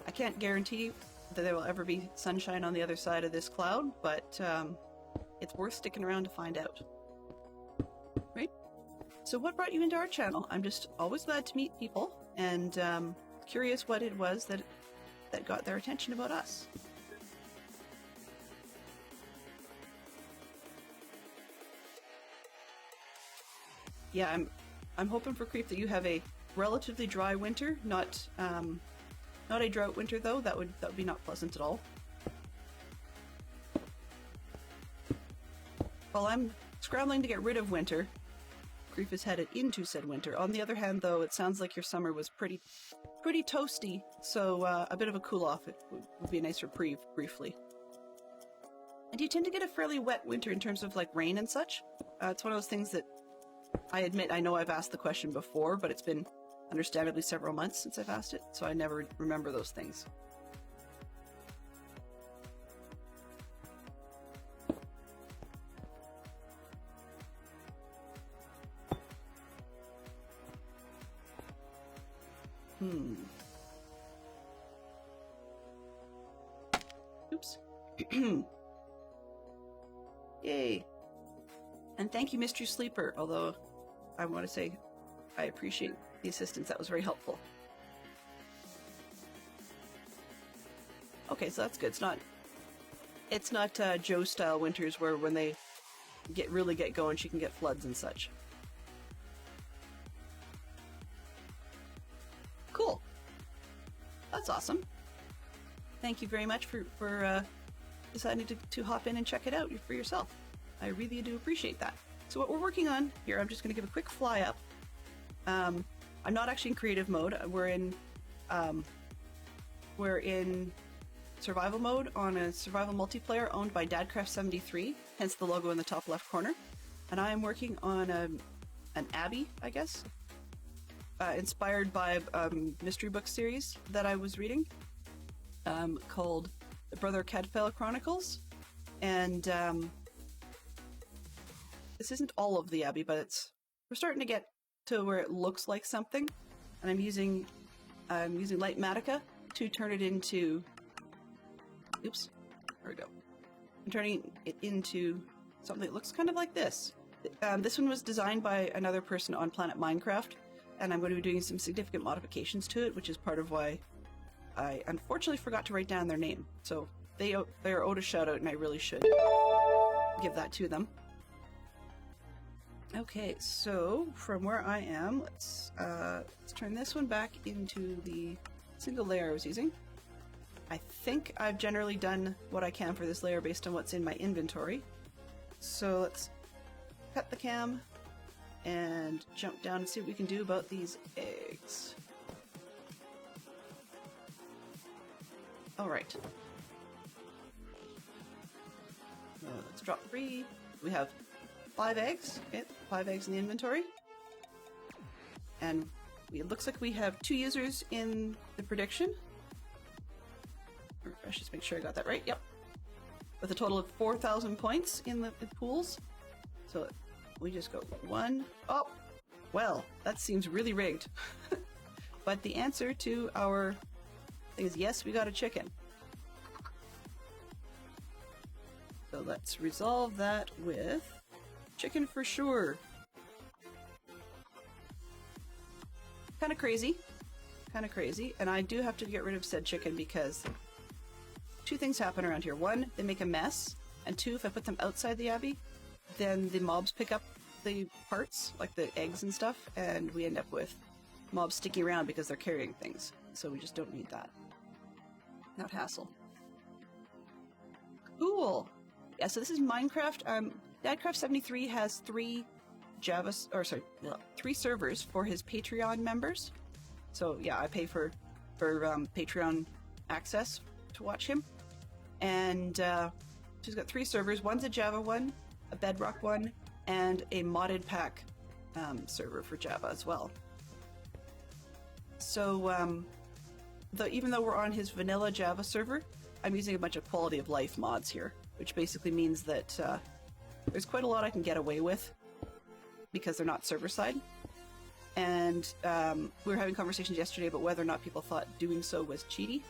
I can't guarantee that there will ever be sunshine on the other side of this cloud, but it's worth sticking around to find out. Right? So what brought you into our channel? I'm just always glad to meet people, and curious what it was that got their attention about us. Yeah, I'm hoping for Creep that you have a relatively dry winter, not a drought winter though. That would be not pleasant at all. While I'm scrambling to get rid of winter, Creep is headed into said winter. On the other hand, though, it sounds like your summer was pretty toasty, so a bit of a cool off would be a nice reprieve briefly. And do you tend to get a fairly wet winter in terms of like rain and such? It's one of those things that I admit, I know I've asked the question before, but it's been understandably several months since I've asked it, so I never remember those things. Oops. Yay. And thank you, Mystery Sleeper, although I want to say I appreciate the assistance. That was very helpful. Okay, so that's good. It's not Joe-style winters where when they really get going, she can get floods and such. Cool. That's awesome. Thank you very much for deciding to hop in and check it out for yourself. I really do appreciate that. So what we're working on here, I'm just going to give a quick fly up. I'm not actually in creative mode. We're in survival mode on a survival multiplayer owned by Dadcraft73, hence the logo in the top left corner. And I am working on an Abbey, I guess, inspired by a mystery book series that I was reading called The Brother Cadfael Chronicles. And this isn't all of the Abbey, but we're starting to get to where it looks like something, and I'm using light Matica to turn it into. Oops, there we go. I'm turning it into something that looks kind of like this. This one was designed by another person on Planet Minecraft, and I'm going to be doing some significant modifications to it, which is part of why I unfortunately forgot to write down their name. So they are owed a shout out, and I really should give that to them. Okay, so from where I am, let's turn this one back into the single layer I was using. I think I've generally done what I can for this layer based on what's in my inventory. So let's cut the cam and jump down and see what we can do about these eggs. Alright. Let's drop 3. We have 5 eggs. Okay, 5 eggs in the inventory. And it looks like we have 2 users in the prediction. Refresh, just make sure I got that right. Yep. With a total of 4,000 points in the pools. So we just go 1. Oh, well, that seems really rigged. But the answer to our thing is yes, we got a chicken. So let's resolve that with chicken for sure. Kind of crazy. And I do have to get rid of said chicken because 2 things happen around here. 1, they make a mess, and 2, if I put them outside the Abbey, then the mobs pick up the parts, like the eggs and stuff, and we end up with mobs sticking around because they're carrying things. So we just don't need that. Not hassle. Cool. Yeah, so this is Minecraft. Dadcraft73 has three servers for his Patreon members. So yeah, I pay for Patreon access to watch him. And she's got 3 servers. One's a Java one, a Bedrock one, and a modded pack server for Java as well. So even though we're on his vanilla Java server, I'm using a bunch of quality of life mods here, which basically means that there's quite a lot I can get away with because they're not server-side. And we were having conversations yesterday about whether or not people thought doing so was cheaty.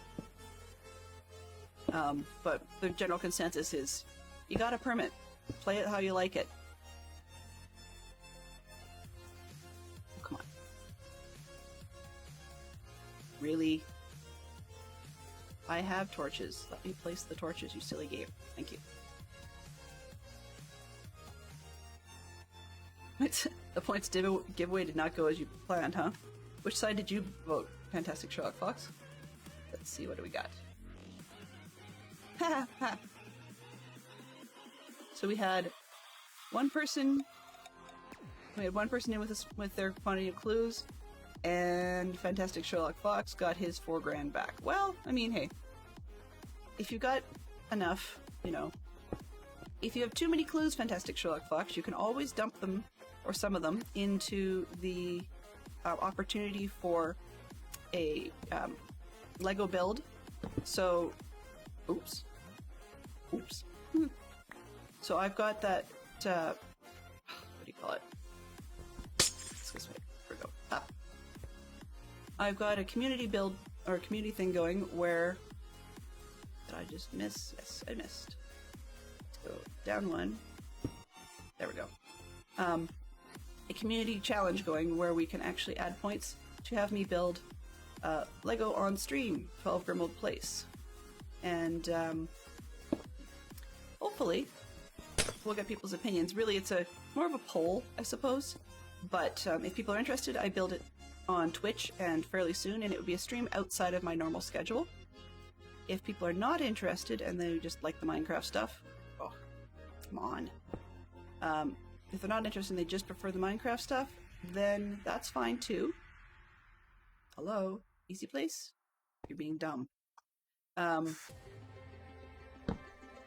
But the general consensus is, you got a permit. Play it how you like it. Oh, come on. Really? I have torches. Let me place the torches, you silly game. Thank you. The points giveaway did not go as you planned, huh? Which side did you vote? Fantastic Sherlock Fox? Let's see, what do we got? Ha ha! So we had one person in with their quantity of clues, and Fantastic Sherlock Fox got his $4,000 back. Well, I mean, hey, if you got enough, you know, if you have too many clues, Fantastic Sherlock Fox, you can always dump them, or some of them, into the opportunity for a Lego build. So, oops. So I've got that, what do you call it? This way, here we go. I've got a community build, or a community thing going where, did I just miss? Yes, I missed. Let's go down one. There we go. A community challenge going where we can actually add points to have me build Lego on stream, 12 Grimald Place. And hopefully we'll get people's opinions. Really, it's more of a poll, I suppose. But if people are interested, I build it on Twitch and fairly soon, and it would be a stream outside of my normal schedule. If people are not interested and they just like the Minecraft stuff, oh, come on. If they're not interested and they just prefer the Minecraft stuff, then that's fine too. Hello? Easy place? You're being dumb. Then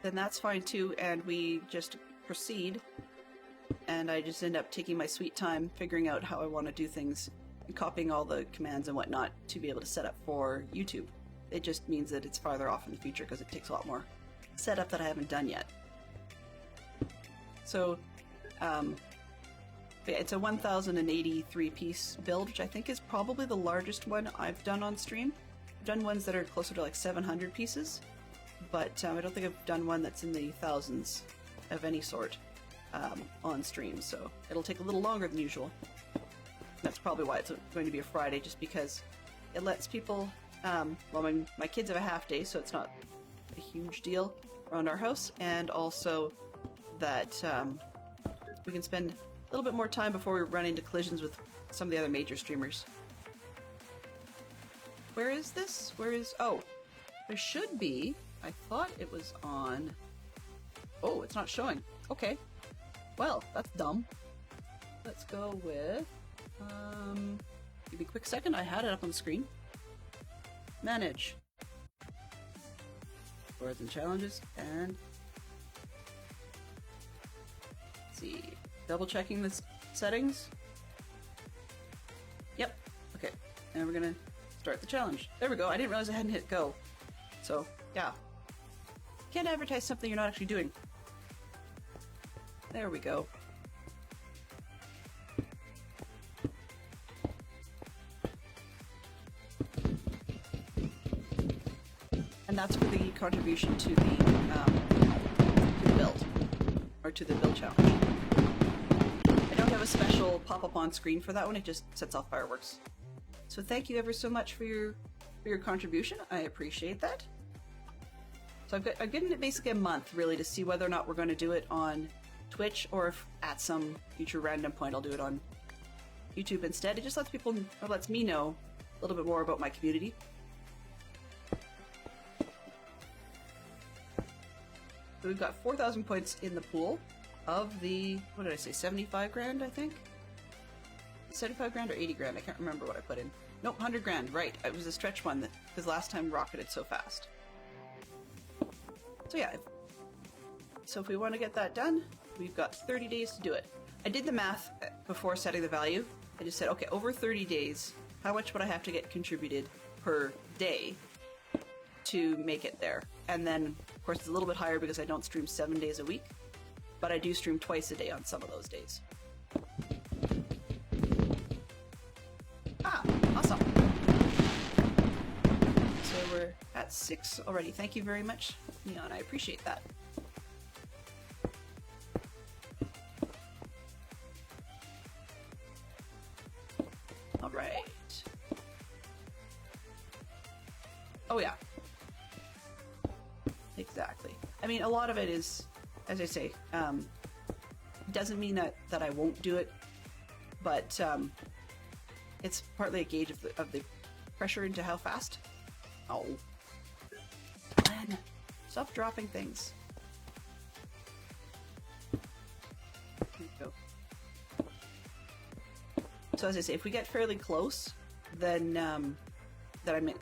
that's fine too, and we just proceed, and I just end up taking my sweet time figuring out how I want to do things and copying all the commands and whatnot to be able to set up for YouTube. It just means that it's farther off in the future because it takes a lot more setup that I haven't done yet. So, it's a 1,083 piece build, which I think is probably the largest one I've done on stream. I've done ones that are closer to like 700 pieces, but I don't think I've done one that's in the thousands of any sort on stream, so it'll take a little longer than usual. That's probably why it's going to be a Friday, just because it lets people, well, my kids have a half day, so it's not a huge deal around our house, and also that we can spend a little bit more time before we run into collisions with some of the other major streamers. Where is this? Oh, there should be. I thought it was on. Oh, it's not showing. Okay. Well, that's dumb. Let's go with, give me a quick second. I had it up on the screen. Manage. Rewards and challenges, and let's see. Double checking the settings. Yep. Okay. And we're gonna start the challenge. There we go. I didn't realize I hadn't hit go. So, yeah. Can't advertise something you're not actually doing. There we go. And that's for the contribution to the build, or to the build challenge. I don't have a special pop-up on screen for that one, it just sets off fireworks. So thank you ever so much for your contribution, I appreciate that. So I've given it basically a month, really, to see whether or not we're going to do it on Twitch, or if at some future random point I'll do it on YouTube instead. It just lets people, or lets me know a little bit more about my community. So we've got 4,000 points in the pool of the, what did I say, 75 grand, I think? 75 grand or 80 grand? I can't remember what I put in. Nope, 100 grand, right. It was a stretch one because last time rocketed so fast. So yeah, so if we want to get that done, we've got 30 days to do it. I did the math before setting the value. I just said, okay, over 30 days, how much would I have to get contributed per day to make it there? And then, of course, it's a little bit higher because I don't stream 7 days a week, but I do stream twice a day on some of those days. Ah, awesome. So we're at 6 already. Thank you very much, Neon. I appreciate that. All right. Oh yeah. Exactly. I mean, a lot of it is, as I say, doesn't mean that I won't do it, but it's partly a gauge of the pressure into how fast. Oh, Glenn, stop dropping things. There you go. So as I say, if we get fairly close, then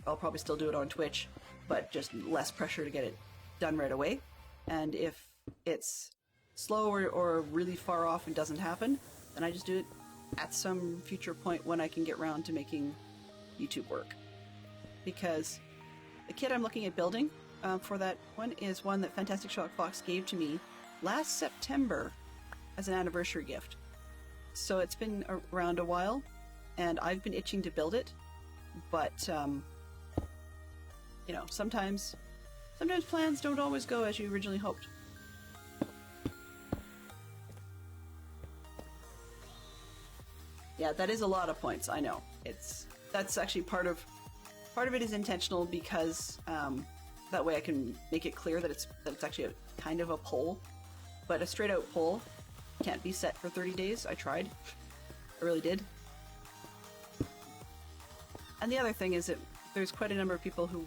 I'll probably still do it on Twitch, but just less pressure to get it done right away. And if it's slow or really far off and doesn't happen, then I just do it at some future point when I can get around to making YouTube work. Because the kit I'm looking at building for that one is one that Fantastic Sherlock Fox gave to me last September as an anniversary gift. So it's been around a while, and I've been itching to build it, but you know, sometimes plans don't always go as you originally hoped. Yeah, that is a lot of points. I know. That's actually part of it is intentional because that way I can make it clear that it's actually a kind of a poll, but a straight out poll can't be set for 30 days. I tried. I really did. And the other thing is that there's quite a number of people who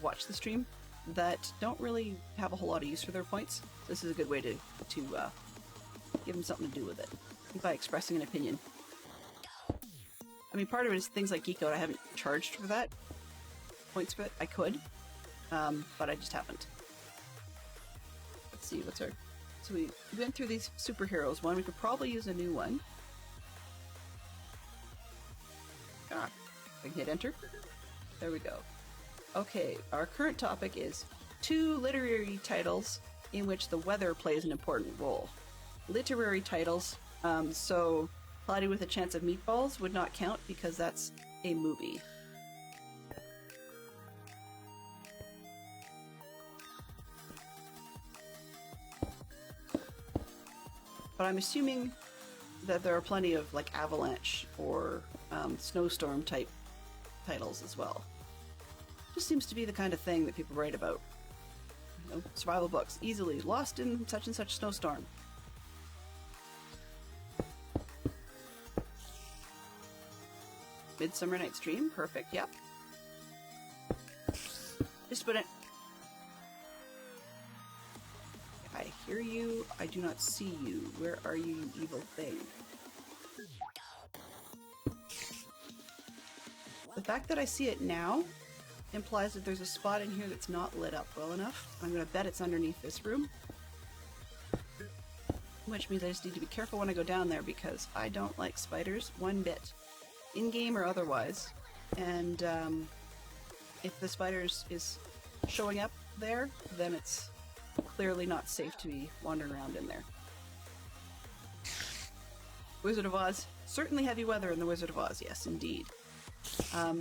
watch the stream that don't really have a whole lot of use for their points. This is a good way to give them something to do with it by expressing an opinion. I mean, part of it is things like geekout. I haven't charged for that. Points for it. I could, but I just haven't. Let's see, what's our... So we went through these superheroes. One, we could probably use a new one. Ah, I can hit enter. There we go. Okay, our current topic is 2 literary titles in which the weather plays an important role. Literary titles, so Cloudy with a Chance of Meatballs would not count because that's a movie. But I'm assuming that there are plenty of like avalanche or snowstorm type titles as well. Just seems to be the kind of thing that people write about. You know, survival books, easily lost in such and such snowstorm. Midsummer Night's Dream, perfect, yep. Just put it. I hear you, I do not see you. Where are you, you evil thing? The fact that I see it now implies that there's a spot in here that's not lit up well enough. I'm going to bet it's underneath this room. Which means I just need to be careful when I go down there because I don't like spiders one bit. In-game or otherwise. And if the spiders is showing up there, then it's clearly not safe to be wandering around in there. Wizard of Oz. Certainly heavy weather in the Wizard of Oz, yes indeed.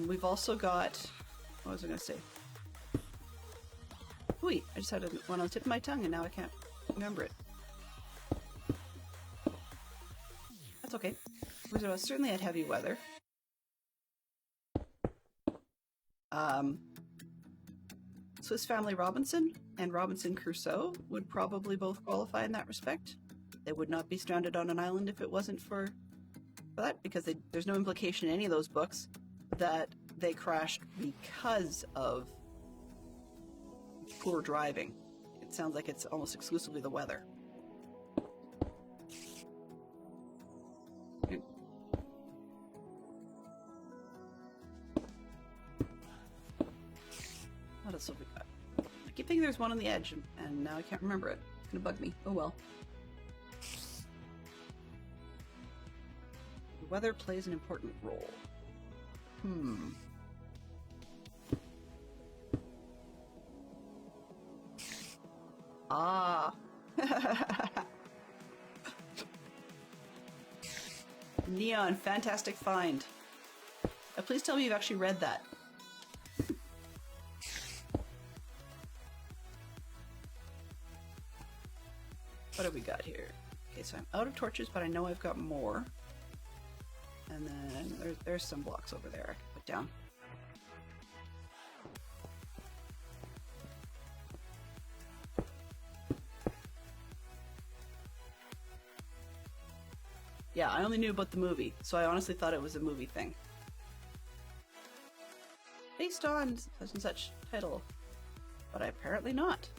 We've also got... What was I going to say? Wait, I just had one on the tip of my tongue and now I can't remember it. That's okay. Wizard of Oz certainly had heavy weather. Swiss Family Robinson and Robinson Crusoe would probably both qualify in that respect. They would not be stranded on an island if it wasn't for that, because there's no implication in any of those books that they crashed because of poor driving. it sounds like it's almost exclusively the weather. What else have we got? I keep thinking there's one on the edge, and now I can't remember it. It's gonna bug me. Oh well. The weather plays an important role. Ah. Neon, fantastic find. Please tell me you've actually read that. What have we got here? Okay, so I'm out of torches, but I know I've got more. And then there's some blocks over there I can put down. Yeah, I only knew about the movie, so I honestly thought it was a movie thing. Based on such and such title, but apparently not.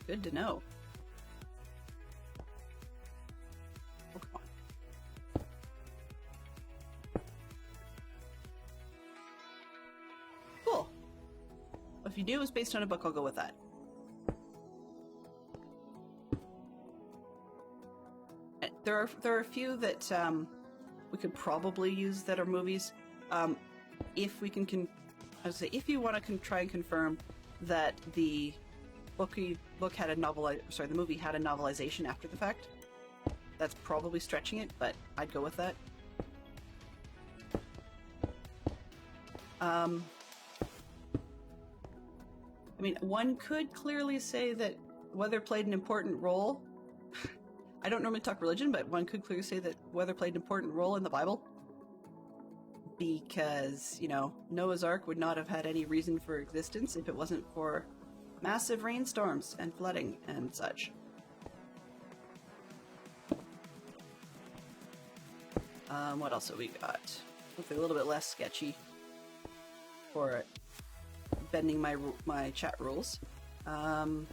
Good to know. Oh, come on. Cool. If you knew it was based on a book, I'll go with that. There are a few that we could probably use that are movies. If we can, I would say, if you want to try and confirm that the book had a the movie had a novelization after the fact, that's probably stretching it, but I'd go with that. I mean, one could clearly say that weather played an important role. I don't normally talk religion, but one could clearly say that weather played an important role in the Bible. Because, you know, Noah's Ark would not have had any reason for existence if it wasn't for massive rainstorms and flooding and such. What else have we got? Hopefully a little bit less sketchy for bending my chat rules. Let's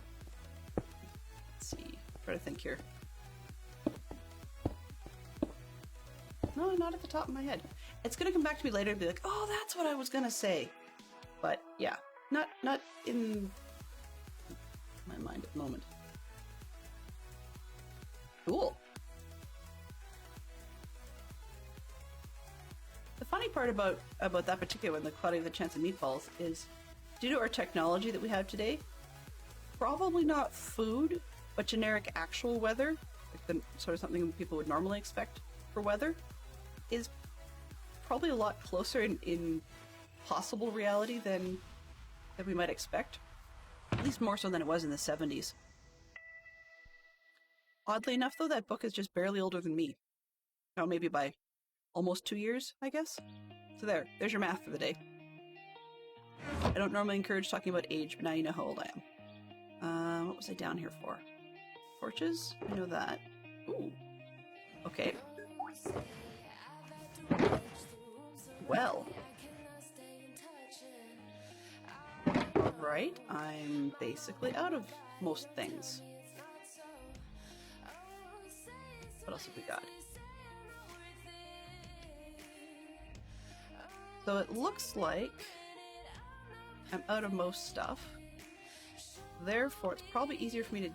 see. Try to think here. No, not at the top of my head. It's gonna come back to me later and be like, oh, that's what I was gonna say. But yeah, not in my mind at the moment. Cool. The funny part about that particular one, the Cloudy with a Chance of Meatballs, is due to our technology that we have today, probably not food, but generic actual weather, like the sort of something people would normally expect for weather, is probably a lot closer in possible reality than we might expect. At least more so than it was in the 70s. Oddly enough, though, that book is just barely older than me. Oh, maybe by almost 2 years, I guess. So there's your math for the day. I don't normally encourage talking about age, but now you know how old I am. What was I down here for? Torches? I know that. Ooh. Okay. Well. Alright, I'm basically out of most things. What else have we got? So it looks like I'm out of most stuff. Therefore, it's probably easier for me to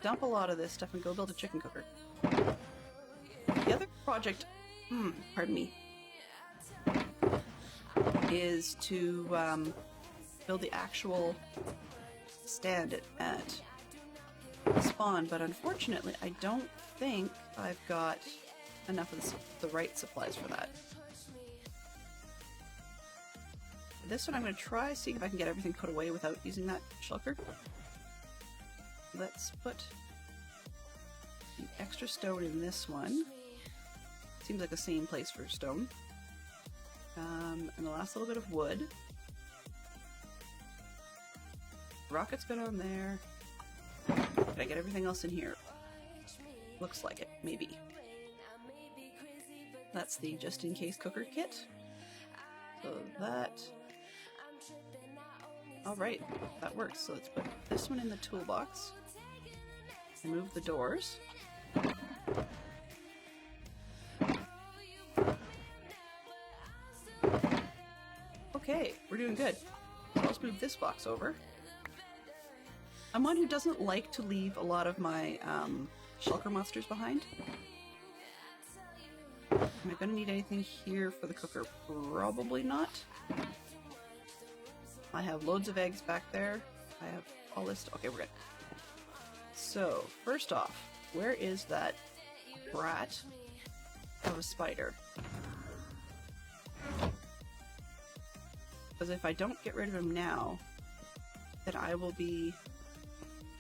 dump a lot of this stuff and go build a chicken cooker. The other project, pardon me, is to build the actual stand at spawn, but unfortunately I don't think I've got enough of the right supplies for that. This one I'm going to try seeing if I can get everything put away without using that shulker. Let's put the extra stone in this one. Seems like the same place for stone. And the last little bit of wood. Rocket's been on there. Did I get everything else in here? Looks like it, maybe. That's the just in case cooker kit. So that. All right, that works. So let's put this one in the toolbox. Remove the doors. Okay, we're doing good. So let's move this box over. I'm one who doesn't like to leave a lot of my shulker monsters behind. Am I going to need anything here for the cooker? Probably not. I have loads of eggs back there. I have all this. Okay, we're good. So, first off, where is that brat of a spider? Because if I don't get rid of him now, then I will be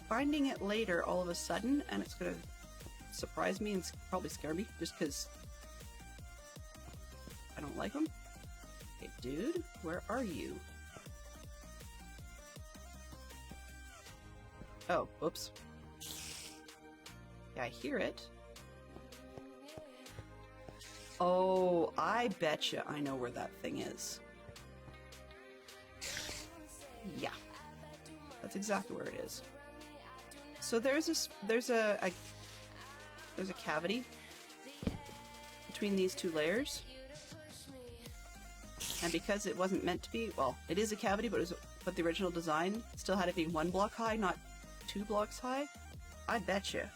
finding it later all of a sudden, and it's going to surprise me and probably scare me, just because I don't like him. Hey, dude, where are you? Oh, whoops. Yeah, I hear it. Oh, I betcha I know where that thing is. Yeah, that's exactly where it is. So there's a cavity between these two layers, and because it wasn't meant to be, well, it is a cavity, but the original design still had it being 1 block high, not 2 blocks high. I betcha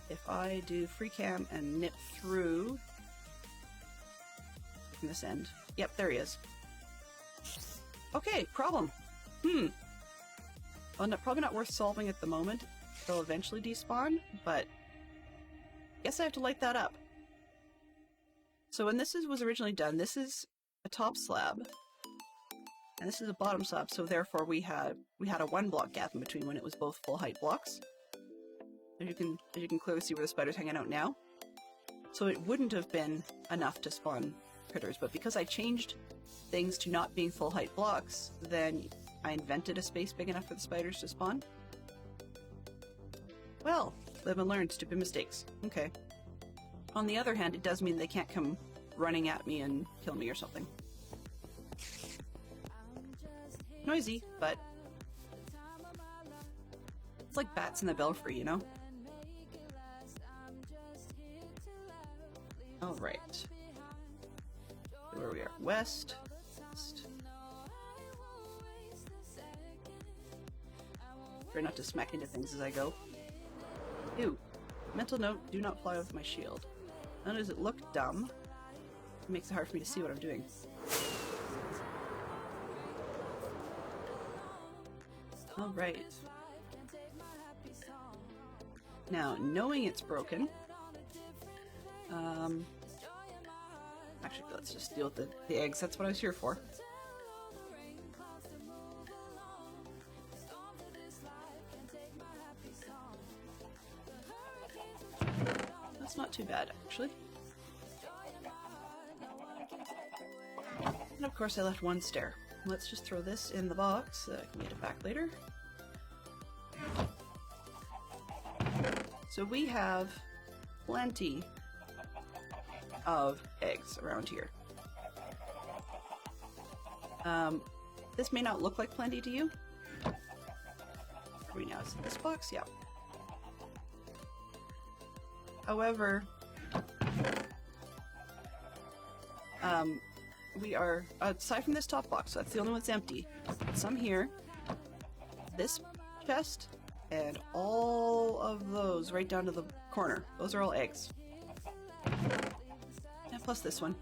if I do free cam and nip through from this end. Yep, there he is. Okay, problem. Well, probably not worth solving at the moment. They'll eventually despawn, but guess I have to light that up. So when this was originally done, this is a top slab, and this is a bottom slab. So therefore, we had a 1 block gap in between when it was both full height blocks. As you can clearly see where the spider's hanging out now. So it wouldn't have been enough to spawn critters, but because I changed things to not being full height blocks, then I invented a space big enough for the spiders to spawn. Well, live and learn, stupid mistakes. Okay. On the other hand, it does mean they can't come running at me and kill me or something. Noisy, but it's like bats in the belfry, you know? Alright. Where we are. West. Try not to smack into things as I go. Ew. Mental note, do not fly with my shield. Not only does it look dumb, it makes it hard for me to see what I'm doing. Alright. Now, knowing it's broken, actually, let's just deal with the eggs. That's what I was here for. That's not too bad, actually. And of course, I left 1 stair. Let's just throw this in the box so I can get it back later. So we have plenty of eggs around here. This may not look like plenty to you. Are we now in this box? Yeah. However, we are, aside from this top box, so that's the only one that's empty, some here, this chest, and all of those right down to the corner. Those are all eggs. And plus this one.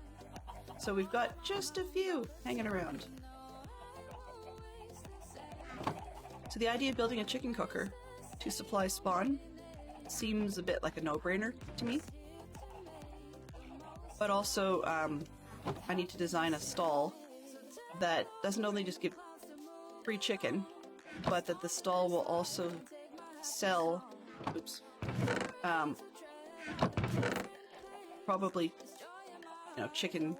So we've got just a few hanging around. So the idea of building a chicken cooker to supply spawn seems a bit like a no-brainer to me. But also, I need to design a stall that doesn't only just give free chicken, but that the stall will also sell, probably, you know, chicken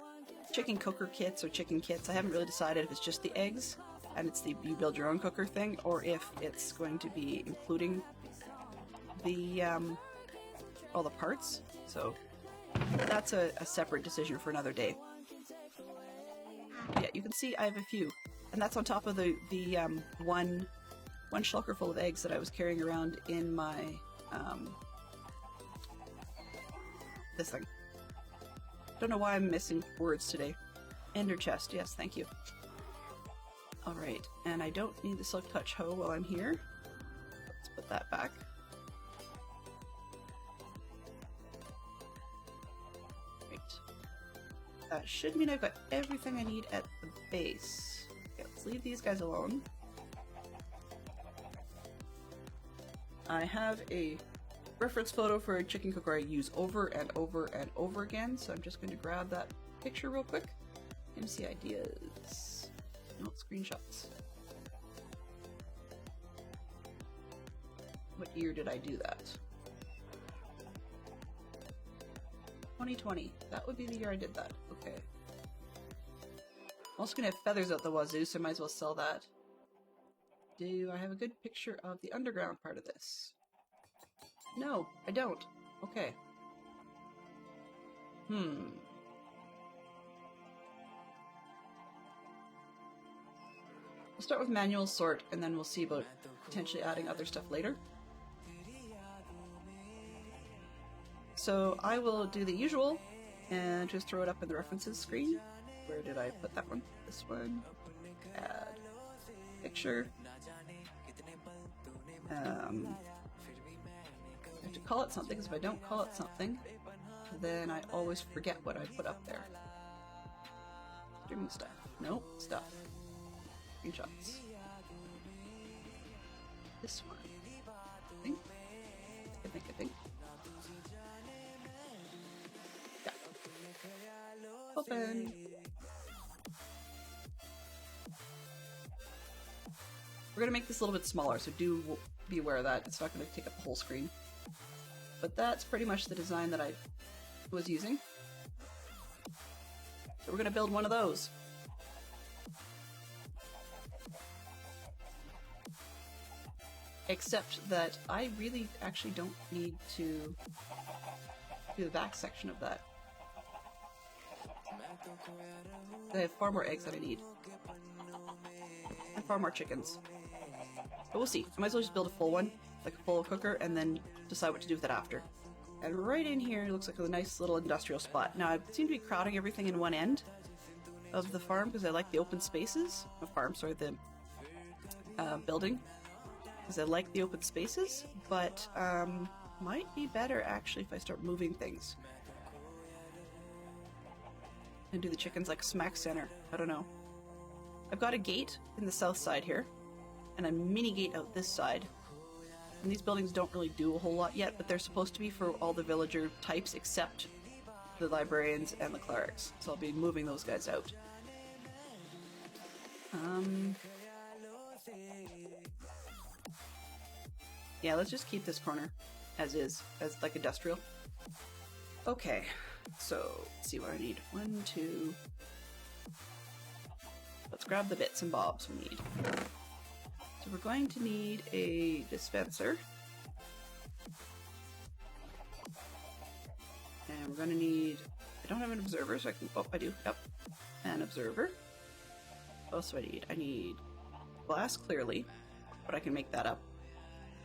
cooker kits or chicken kits. I haven't really decided if it's just the eggs and it's the you build your own cooker thing, or if it's going to be including the all the parts. So that's a separate decision for another day. Yeah, you can see I have a few And that's on top of the one shulker full of eggs that I was carrying around in my this thing. Don't know why I'm missing words today. Ender chest, yes, thank you. Alright, and I don't need the silk touch hoe while I'm here. Let's put that back. Right. That should mean I've got everything I need at the base. Okay, let's leave these guys alone. I have a reference photo for a chicken cooker I use over and over and over again, so I'm just going to grab that picture real quick and see ideas. No screenshots. What year did I do that? 2020. That would be the year I did that. Okay. I'm also going to have feathers out the wazoo, so I might as well sell that. Do I have a good picture of the underground part of this? No, I don't. Okay. We'll start with manual sort, and then we'll see about potentially adding other stuff later. So I will do the usual, and just throw it up in the references screen. Where did I put that one? This one. Add picture. I have to call it something, because if I don't call it something, then I always forget what I put up there. Streaming stuff. Nope, stuff. Screenshots. This one. I think. Yeah. Open. We're going to make this a little bit smaller, so do be aware of that. It's not going to take up the whole screen. But that's pretty much the design that I was using. So we're going to build one of those. Except that I really actually don't need to do the back section of that. I have far more eggs than I need. And far more chickens. But we'll see. I might as well just build a full one, like a full cooker, and then decide what to do with it after. And right in here, it looks like a nice little industrial spot. Now, I seem to be crowding everything in one end of the farm because I like the open spaces. The building. Because I like the open spaces, but might be better actually if I start moving things. And do the chickens like smack center. I don't know. I've got a gate in the south side here, and a mini gate out this side. And these buildings don't really do a whole lot yet, but they're supposed to be for all the villager types except the librarians and the clerics. So I'll be moving those guys out. Yeah, let's just keep this corner as is, as like industrial. Okay, so let's see what I need. 1, 2. Let's grab the bits and bobs we need. So we're going to need a dispenser. And we're going to need... I don't have an observer, so I can... Oh, I do. Yep. An observer. What else do I need? I need glass, clearly. But I can make that up.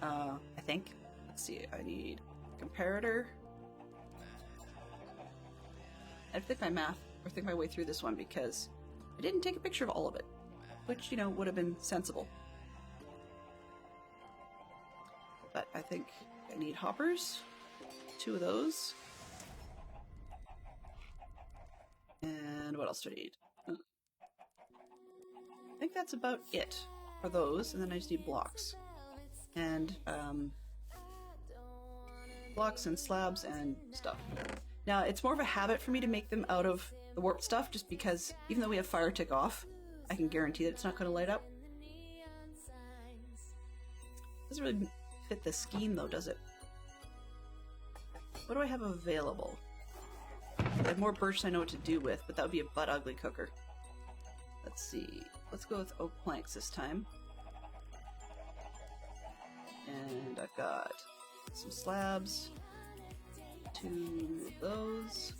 I think. Let's see. I need comparator. I have to think my math, or think my way through this one, because I didn't take a picture of all of it. Which, you know, would have been sensible. But I think I need hoppers. 2 of those. And what else do I need? I think that's about it for those, and then I just need blocks. And blocks and slabs and stuff. Now, it's more of a habit for me to make them out of the warped stuff, just because even though we have fire tick off, I can guarantee that it's not going to light up. Doesn't really fit the scheme though, does it? What do I have available? I have more birch than I know what to do with, but that would be a butt ugly cooker. Let's see. Let's go with oak planks this time. And I've got some slabs. 2 of those.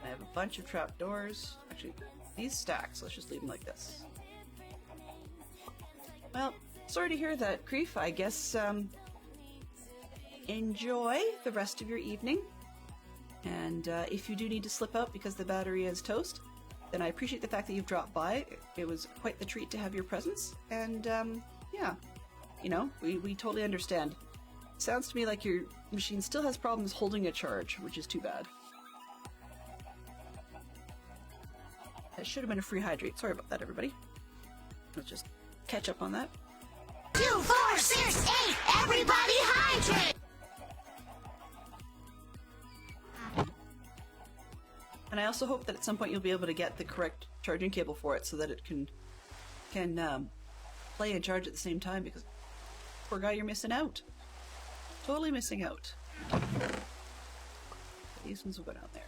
I have a bunch of trapdoors. Actually, these stacks. Let's just leave them like this. Well, sorry to hear that, Creef. I guess enjoy the rest of your evening. And if you do need to slip out because the battery is toast, then I appreciate the fact that you've dropped by. It was quite the treat to have your presence. And yeah, you know, we totally understand. Sounds to me like your machine still has problems holding a charge, which is too bad. That should have been a free hydrate. Sorry about that, everybody. Let's just catch up on that. 2, 4, 6, 8, everybody hydrate! And I also hope that at some point you'll be able to get the correct charging cable for it so that it can play and charge at the same time, because poor guy, you're missing out. Totally missing out. These ones will go down there.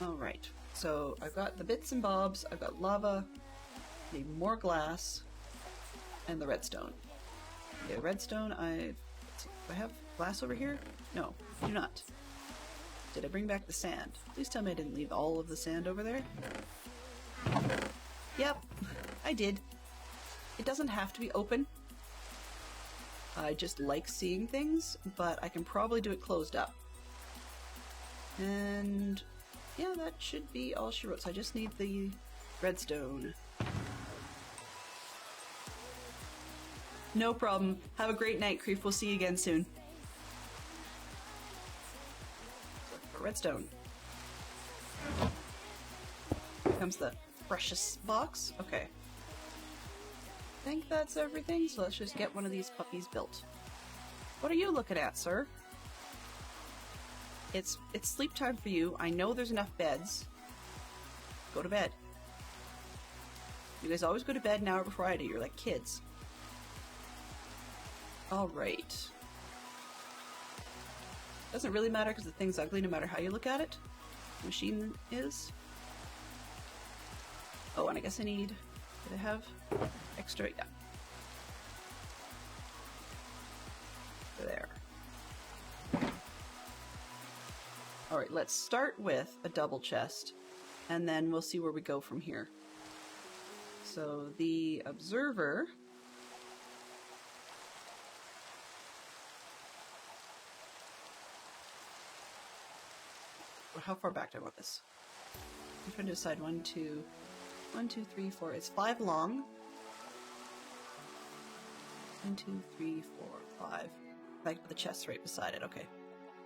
Alright, so I've got the bits and bobs, I've got lava, need more glass, and the redstone. Okay, redstone, do I have glass over here? No, I do not. Did I bring back the sand? Please tell me I didn't leave all of the sand over there. Yep, I did. It doesn't have to be open. I just like seeing things, but I can probably do it closed up. And yeah, that should be all she wrote. So I just need the redstone. No problem. Have a great night, Creef. We'll see you again soon. Redstone. Here comes the precious box. Okay. I think that's everything, so let's just get one of these puppies built. What are you looking at, sir? It's sleep time for you. I know there's enough beds. Go to bed. You guys always go to bed an hour before I do. You're like kids. Alright. Doesn't really matter because the thing's ugly no matter how you look at it. The machine is. Oh, and I guess I need... Did I have extra? Yeah. There. Alright, let's start with a double chest, and then we'll see where we go from here. So, the observer... How far back do I want this? I'm trying to decide. 1, 2, 3, 4. It's 5 long. 1, 2, 3, 4, 5. Like the chest's right beside it. Okay.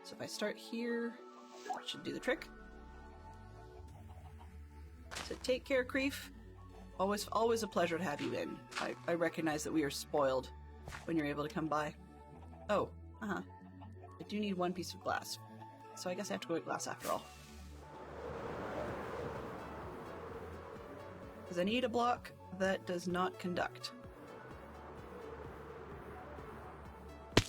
So if I start here, that should do the trick. So take care, Creef. Always a pleasure to have you in. I recognize that we are spoiled when you're able to come by. Oh, I do need one piece of glass. So I guess I have to go get glass after all. Because I need a block that does not conduct. I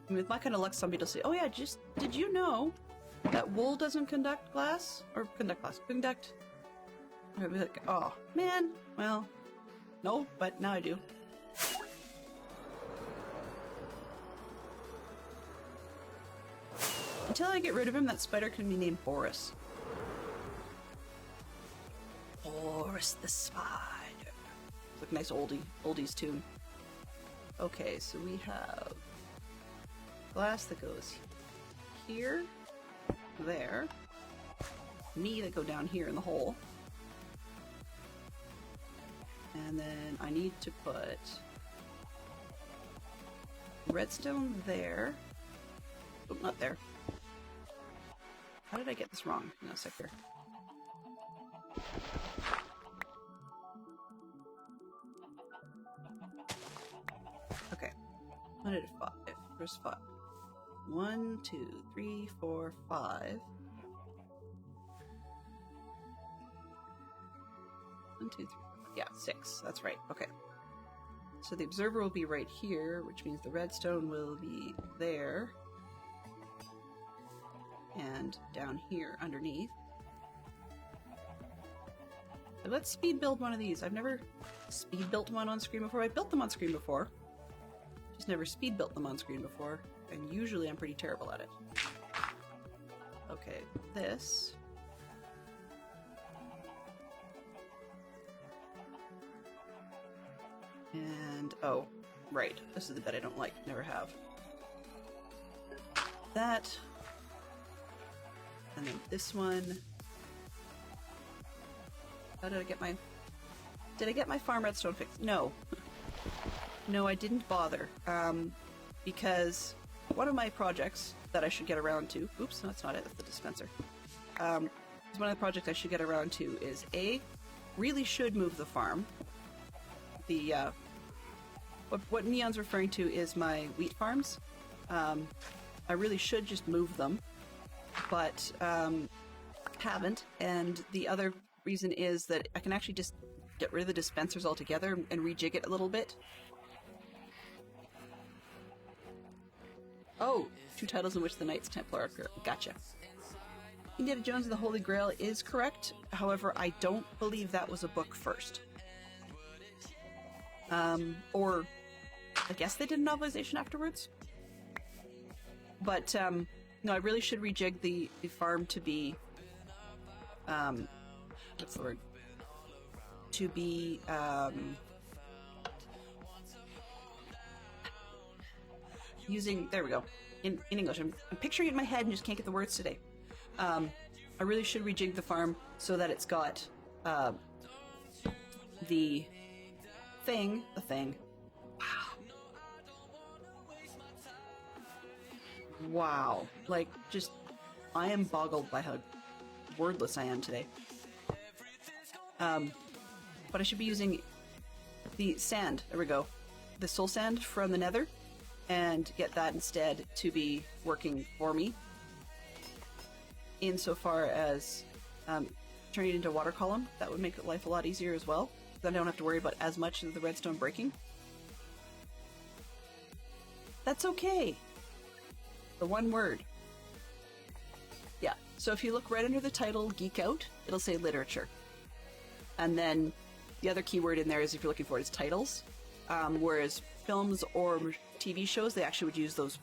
mean, with my kind of luck, somebody will say, oh yeah, did you know that wool doesn't conduct glass? Or conduct glass. Conduct... I'd be like, oh, man. Well, no, but now I do. Until I get rid of him, that spider can be named Boris. Boris the Spider. It's like a nice oldies tune. Okay, so we have glass that goes here, there, me that go down here in the hole, and then I need to put redstone there. Oh, not there. How did I get this wrong? No, sec here. Okay. What did it five? Where's 5? 1, 2, 3, 4, 5. 1, 2, 3, 4, yeah, 6. That's right. Okay. So the observer will be right here, which means the redstone will be there. And down here underneath. But let's speed build one of these. I've never speed built one on screen before. I built them on screen before. Just never speed built them on screen before. and usually I'm pretty terrible at it. Okay, this. And, oh, right, this is the bed I don't like, never have. That. And then this one. How did I get my... Did I get my farm redstone fixed? No. No, I didn't bother. Because one of my projects that I should get around to... Oops, no, that's not it, that's the dispenser. One of the projects I should get around to is A, really should move the farm. The, what Neon's referring to is my wheat farms. I really should just move them, but haven't. And the other reason is that I can actually just get rid of the dispensers altogether and rejig it a little bit. Oh, 2 titles in which the Knights Templar are correct. Gotcha. Indiana Jones and the Holy Grail is correct. However, I don't believe that was a book first. Or I guess they did a novelization afterwards. But, no, I really should rejig the farm to be, what's the word? To be, using, there we go, in English. I'm picturing it in my head and just can't get the words today. I really should rejig the farm so that it's got, the thing. Wow. Like, just, I am boggled by how wordless I am today. But I should be using the sand, there we go, the soul sand from the nether, and get that instead to be working for me. Insofar as turning it into a water column, that would make life a lot easier as well. Then I don't have to worry about as much of the redstone breaking. That's okay. The one word. Yeah, so if you look right under the title, Geek Out, it'll say literature. And then the other keyword in there is, if you're looking for it, is titles. Whereas films or TV shows, they actually would use those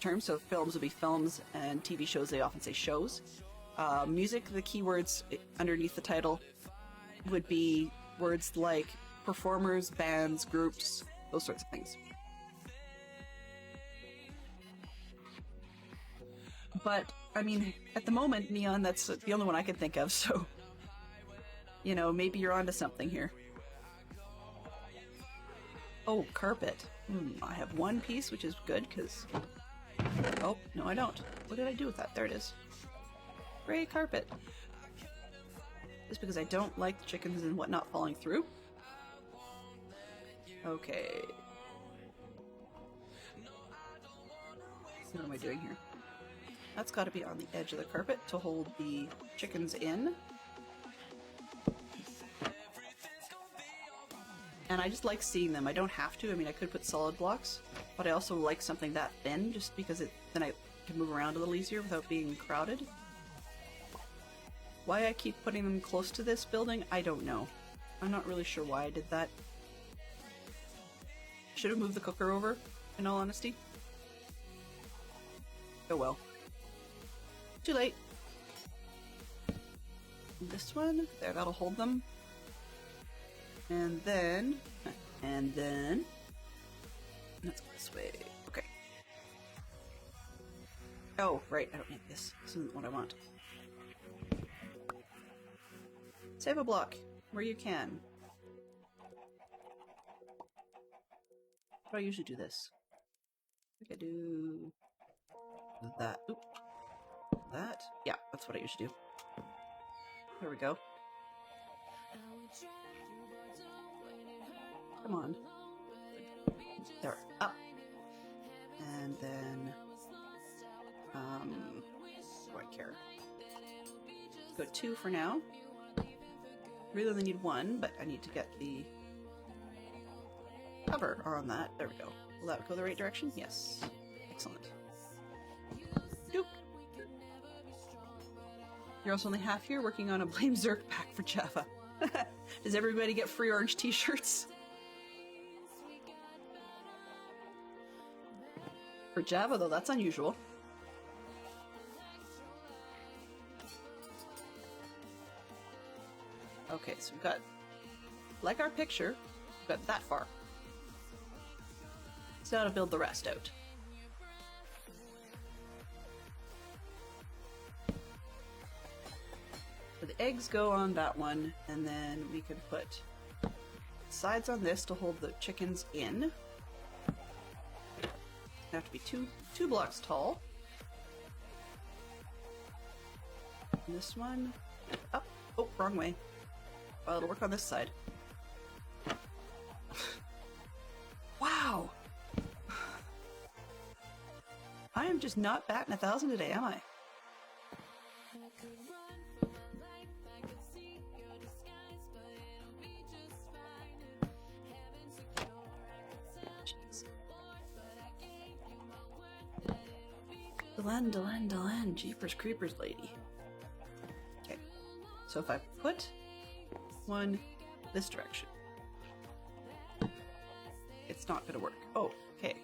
terms. So films would be films, and TV shows, they often say shows. Music, the keywords underneath the title would be words like performers, bands, groups, those sorts of things. But, I mean, at the moment, Neon, that's the only one I can think of, so... You know, maybe you're onto something here. Oh, carpet. I have one piece, which is good, because... Oh, no I don't. What did I do with that? There it is. Gray carpet. Just because I don't like the chickens and whatnot falling through. Okay. What am I doing here? That's got to be on the edge of the carpet to hold the chickens in. And I just like seeing them. I don't have to. I mean, I could put solid blocks, but I also like something that thin, just because then I can move around a little easier without being crowded. Why I keep putting them close to this building, I don't know. I'm not really sure why I did that. Should have moved the cooker over, in all honesty. Oh well. Too late. This one, there, that'll hold them. And then, let's go this way. Okay. Oh, right, I don't need this. This isn't what I want. Save a block where you can. How do I usually do this? I think I do that. Oop. That? Yeah, that's what I usually do. There we go. Come on. There. Up. And then... do I care? Go 2 for now. Really only need 1, but I need to get the cover on that. There we go. Will that go the right direction? Yes. Excellent. Doop. You're also only half here working on a Blame Zerk pack for Java. Does everybody get free orange t-shirts? For Java, though, that's unusual. Okay, so we've got, like our picture, we've got that far. So now to build the rest out. So the eggs go on that one, and then we can put sides on this to hold the chickens in. They have to be two blocks tall. And this one up. Oh, wrong way. Well, it'll work on this side. Wow! I am just not batting 1,000 today, am I? Delenn, jeepers creepers lady. Okay, so if I put one this direction, it's not gonna work. Oh, okay.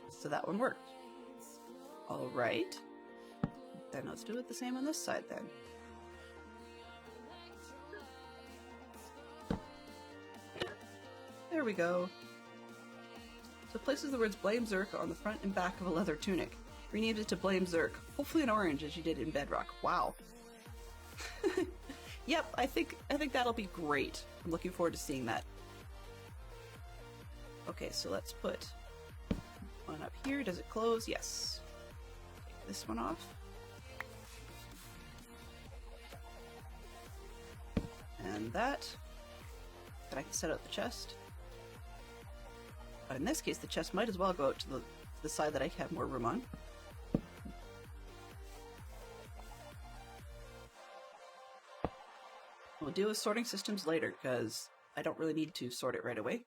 So that one worked. All right. Then let's do it the same on this side then. There we go. So places the words Blame Zerk on the front and back of a leather tunic. Renamed it to Blame Zerk. Hopefully in orange as you did in Bedrock. Wow. Yep, I think that'll be great. I'm looking forward to seeing that. Okay, so let's put one up here. Does it close? Yes. Take this one off. And that. Then I can set out the chest. But in this case, the chest might as well go out to the side that I have more room on. We'll deal with sorting systems later, because I don't really need to sort it right away.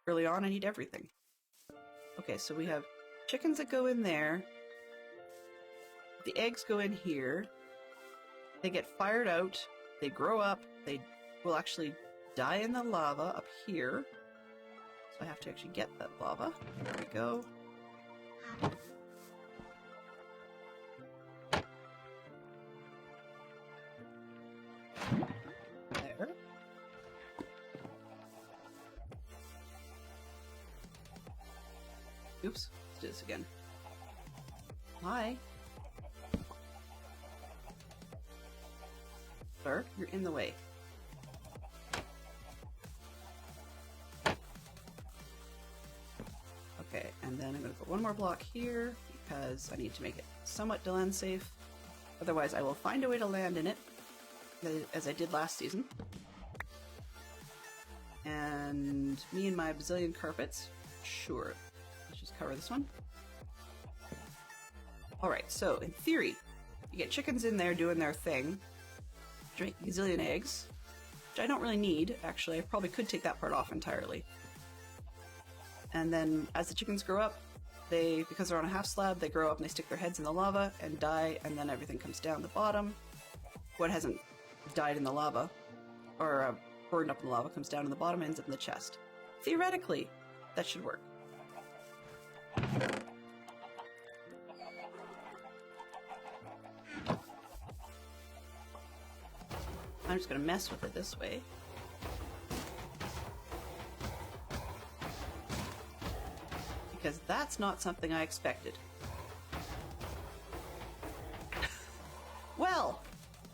Early on, I need everything. Okay, so we have chickens that go in there. The eggs go in here. They get fired out. They grow up. They will actually die in the lava up here. So I have to actually get that lava. There we go. There. Oops, let's do this again. Hi. Sir, you're in the way. Okay, and then I'm going to put one more block here because I need to make it somewhat Delenn safe. Otherwise, I will find a way to land in it, as I did last season. And me and my bazillion carpets. Sure. Let's just cover this one. Alright, so in theory, you get chickens in there doing their thing. Drink a gazillion eggs, which I don't really need. Actually, I probably could take that part off entirely. And then as the chickens grow up, because they're on a half slab, they grow up and they stick their heads in the lava and die, and then everything comes down the bottom. What hasn't died in the lava, or burned up in the lava, comes down in the bottom, ends up in the chest. Theoretically, that should work. I'm just going to mess with it this way. Because that's not something I expected. Well,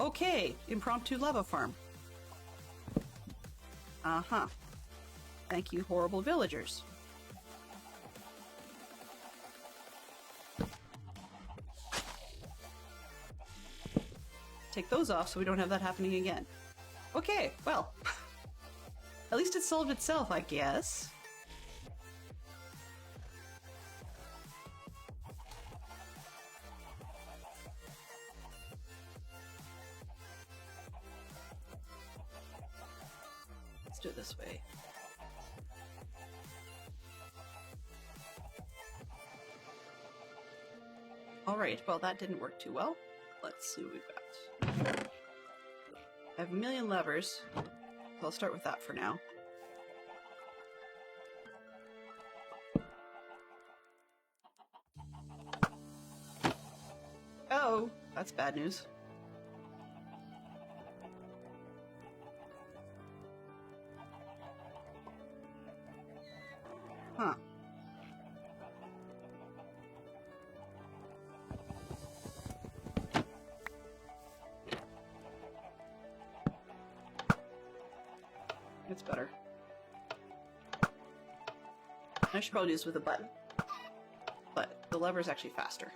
okay, impromptu lava farm. Uh-huh. Thank you, horrible villagers. Take those off so we don't have that happening again. Okay, well, at least it solved itself, I guess. Let's do it this way. Alright, well that didn't work too well. Let's see what we've got. I have a million levers, so I'll start with that for now. That's bad news. Huh. It's better. I should probably do this with a button, but the lever is actually faster.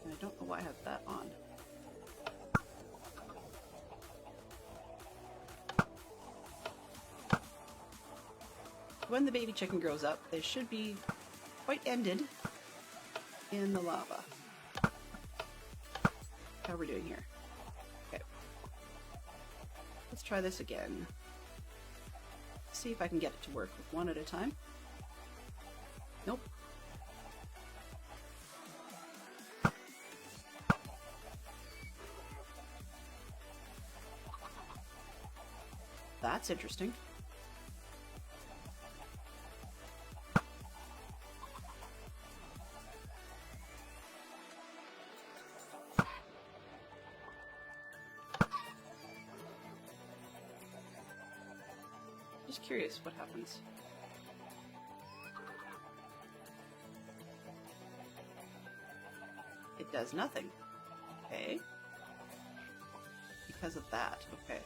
And I don't know why I have that on. When the baby chicken grows up, they should be quite ended in the lava. How are we doing here? Okay. Let's try this again. See if I can get it to work with one at a time. Nope. That's interesting. Just curious what happens. It does nothing. Okay. Because of that. Okay.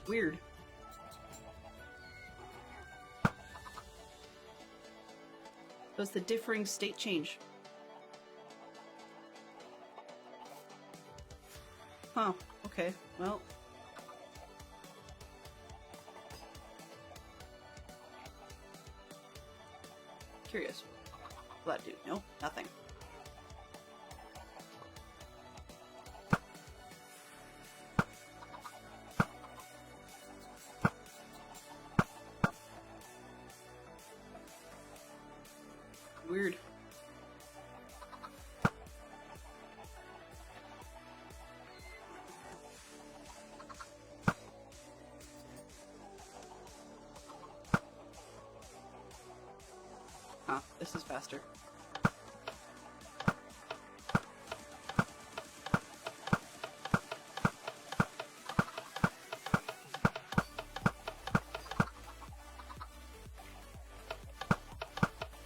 Weird. So it's the differing state change. Huh. Okay. Well. Curious. Will that do? No? Nothing. Weird. Huh, this is faster.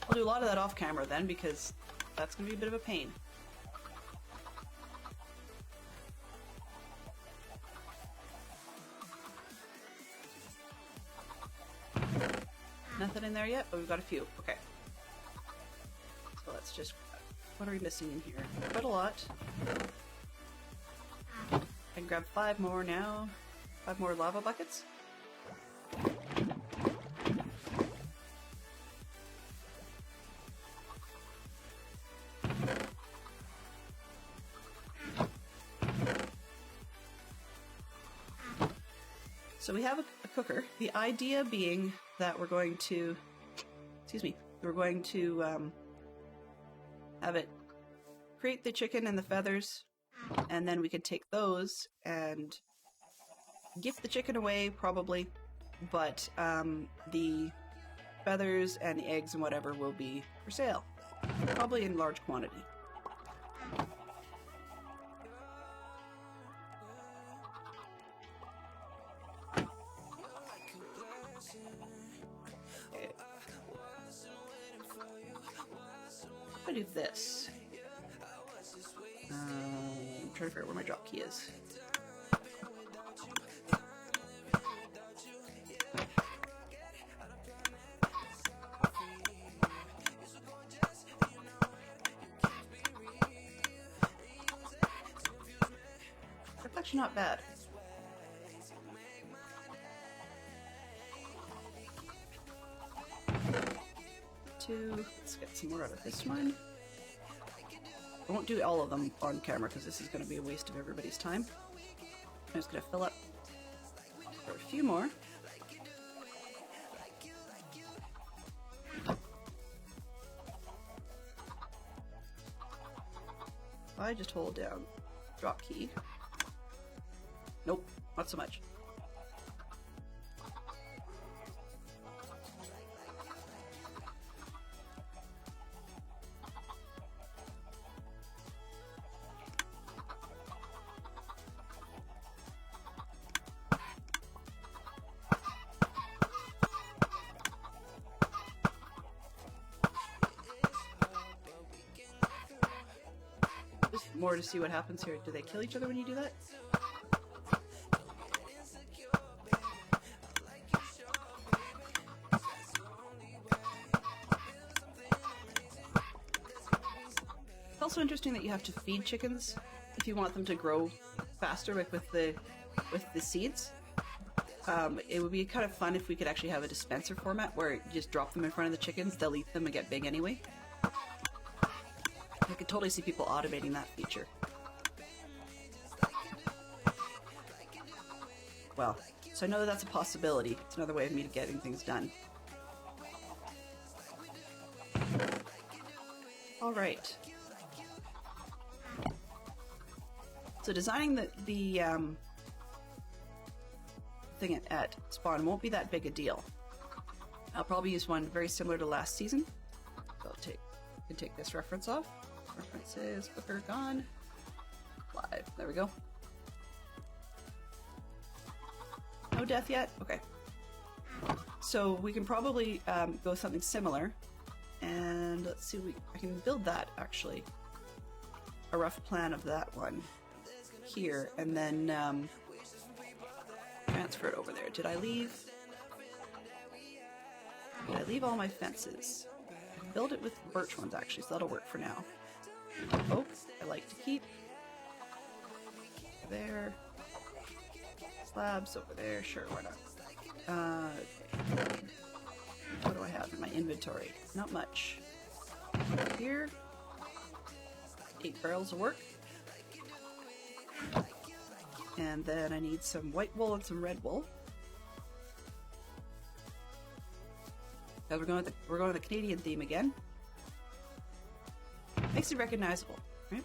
I'll do a lot of that off camera then, because that's going to be a bit of a pain. Nothing in there yet, but we've got a few. Okay. So let's just... What are we missing in here? Quite a lot. I can grab 5 more now. 5 more lava buckets. So we have a cooker. The idea being that we're going to, have it create the chicken and the feathers, and then we can take those and gift the chicken away, probably, but the feathers and the eggs and whatever will be for sale, probably in large quantity. I do this. I'm trying to figure out where my drop key is. That's actually not bad. Let's get some more out of this one. I won't do all of them on camera because this is going to be a waste of everybody's time. I'm just gonna fill up for a few more. I just hold down drop key. Nope, not so much. Just more to see what happens here. Do they kill each other when you do that? It's also interesting that you have to feed chickens if you want them to grow faster, like with the seeds. It would be kind of fun if we could actually have a dispenser format where you just drop them in front of the chickens, they'll eat them and get big anyway. I could totally see people automating that feature. Well, so I know that that's a possibility. It's another way of me getting things done. All right. So designing the thing at spawn won't be that big a deal. I'll probably use one very similar to last season. So I can take this reference off. References, clicker gone. Live. There we go. No death yet? Okay. So we can probably go with something similar. And let's see, I can build that actually. A rough plan of that one here, and then transfer it over there. Did I leave all my fences? I can build it with birch ones actually, so that'll work for now. Oh, I like to keep there. Slabs over there, sure, why not? Okay. What do I have in my inventory? Not much. Here, 8 barrels of work. And then I need some white wool and some red wool. Because we're going with the Canadian theme again. Makes it recognizable, right?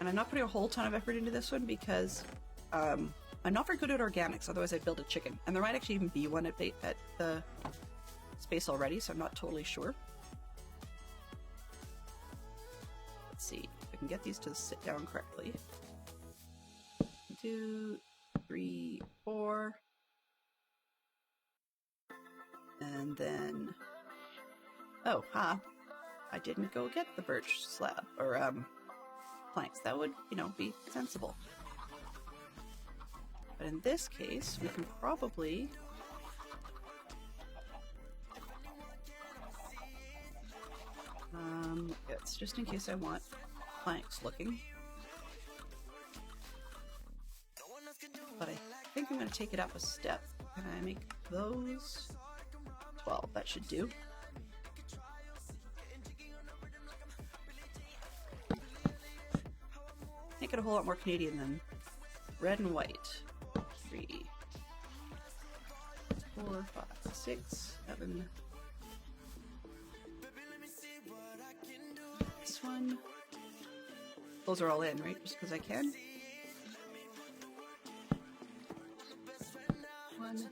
And I'm not putting a whole ton of effort into this one because I'm not very good at organics, otherwise I'd build a chicken. And there might actually even be one at the space already, so I'm not totally sure. Let's see if I can get these to sit down correctly. 1, 2, 3, 4. And then... Oh, I didn't go get the birch slab, or planks. That would, be sensible. But in this case, we can probably... it's just in case I want planks looking. But I think I'm going to take it up a step. Can I make those 12? That should do. Make it a whole lot more Canadian than red and white. 3, 4, 5, 6, 7. This one. Those are all in, right? Just because I can. 1.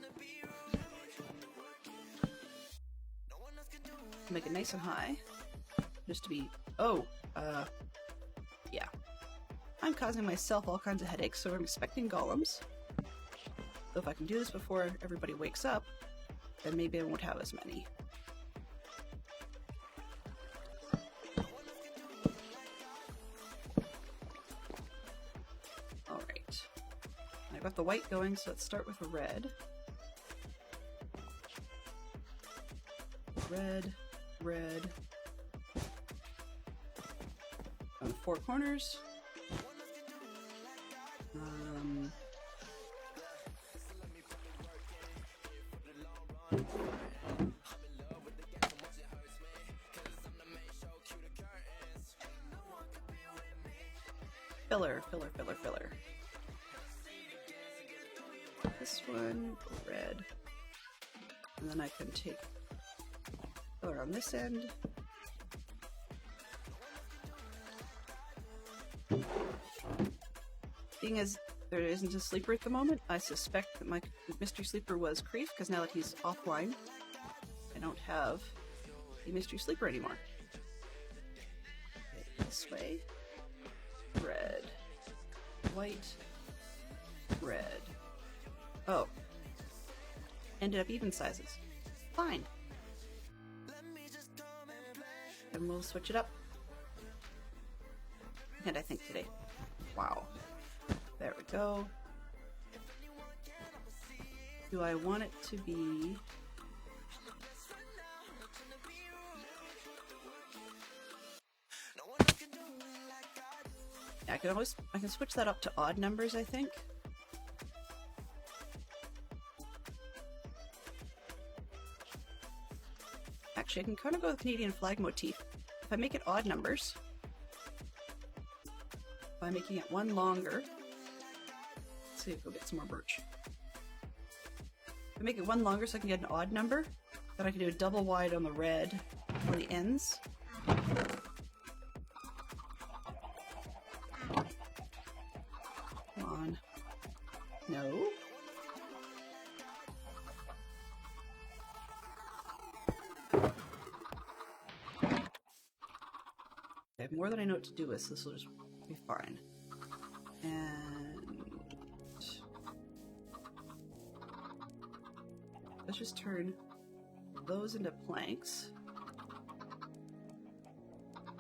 Make it nice and high. Just to be... Oh! Yeah. I'm causing myself all kinds of headaches, so I'm expecting golems. So if I can do this before everybody wakes up, then maybe I won't have as many. Alright. I got the white going, so let's start with the red. Red, red. On the 4 corners. filler. This one, red. And then I can take filler on this end. Being as there isn't a sleeper at the moment, I suspect that my mystery sleeper was Creef, because now that he's offline, I don't have a mystery sleeper anymore. Okay, this way. Red. White. Red. Oh. Ended up even sizes. Fine. And we'll switch it up. And I think today. Wow. There we go. Do I want it to be... I can switch that up to odd numbers, I think. Actually, I can kind of go with the Canadian flag motif. If I make it odd numbers, by making it one longer, let's see if we'll get some more birch. If I make it one longer so I can get an odd number, then I can do a double wide on the red on the ends. Come on. No. I have more than I know what to do with, so this will just be fine. And let's just turn those into planks.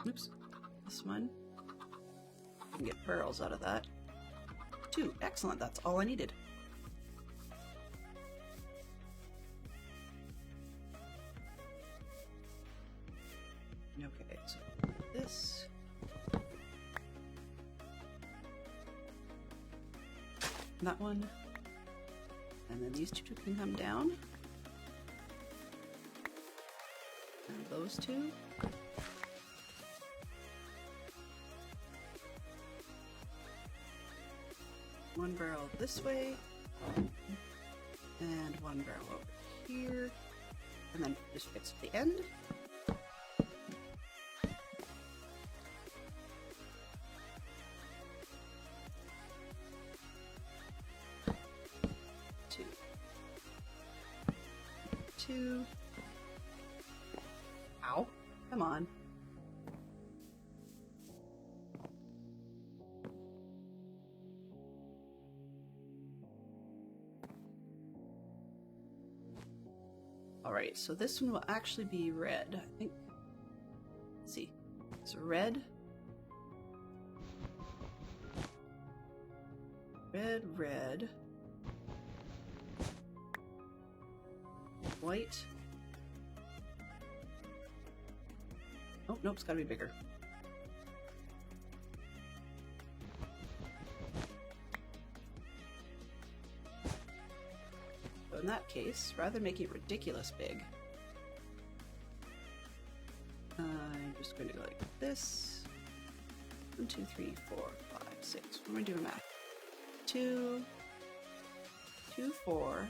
Oops, this one. I can get barrels out of that. 2, excellent, that's all I needed. Okay, so this. That one. And then these 2 can come down. And those 2. One barrel this way. And one barrel over here. And then just fix the end. Two. Ow. Come on. Alright, so this one will actually be red, I think. Let's see. So red. Red. White. Oh, nope, it's gotta be bigger. So in that case, rather than make it ridiculous big, I'm just going to go like this. 1, 2, 3, 4, 5, 6. What am I doing math? 2, 4,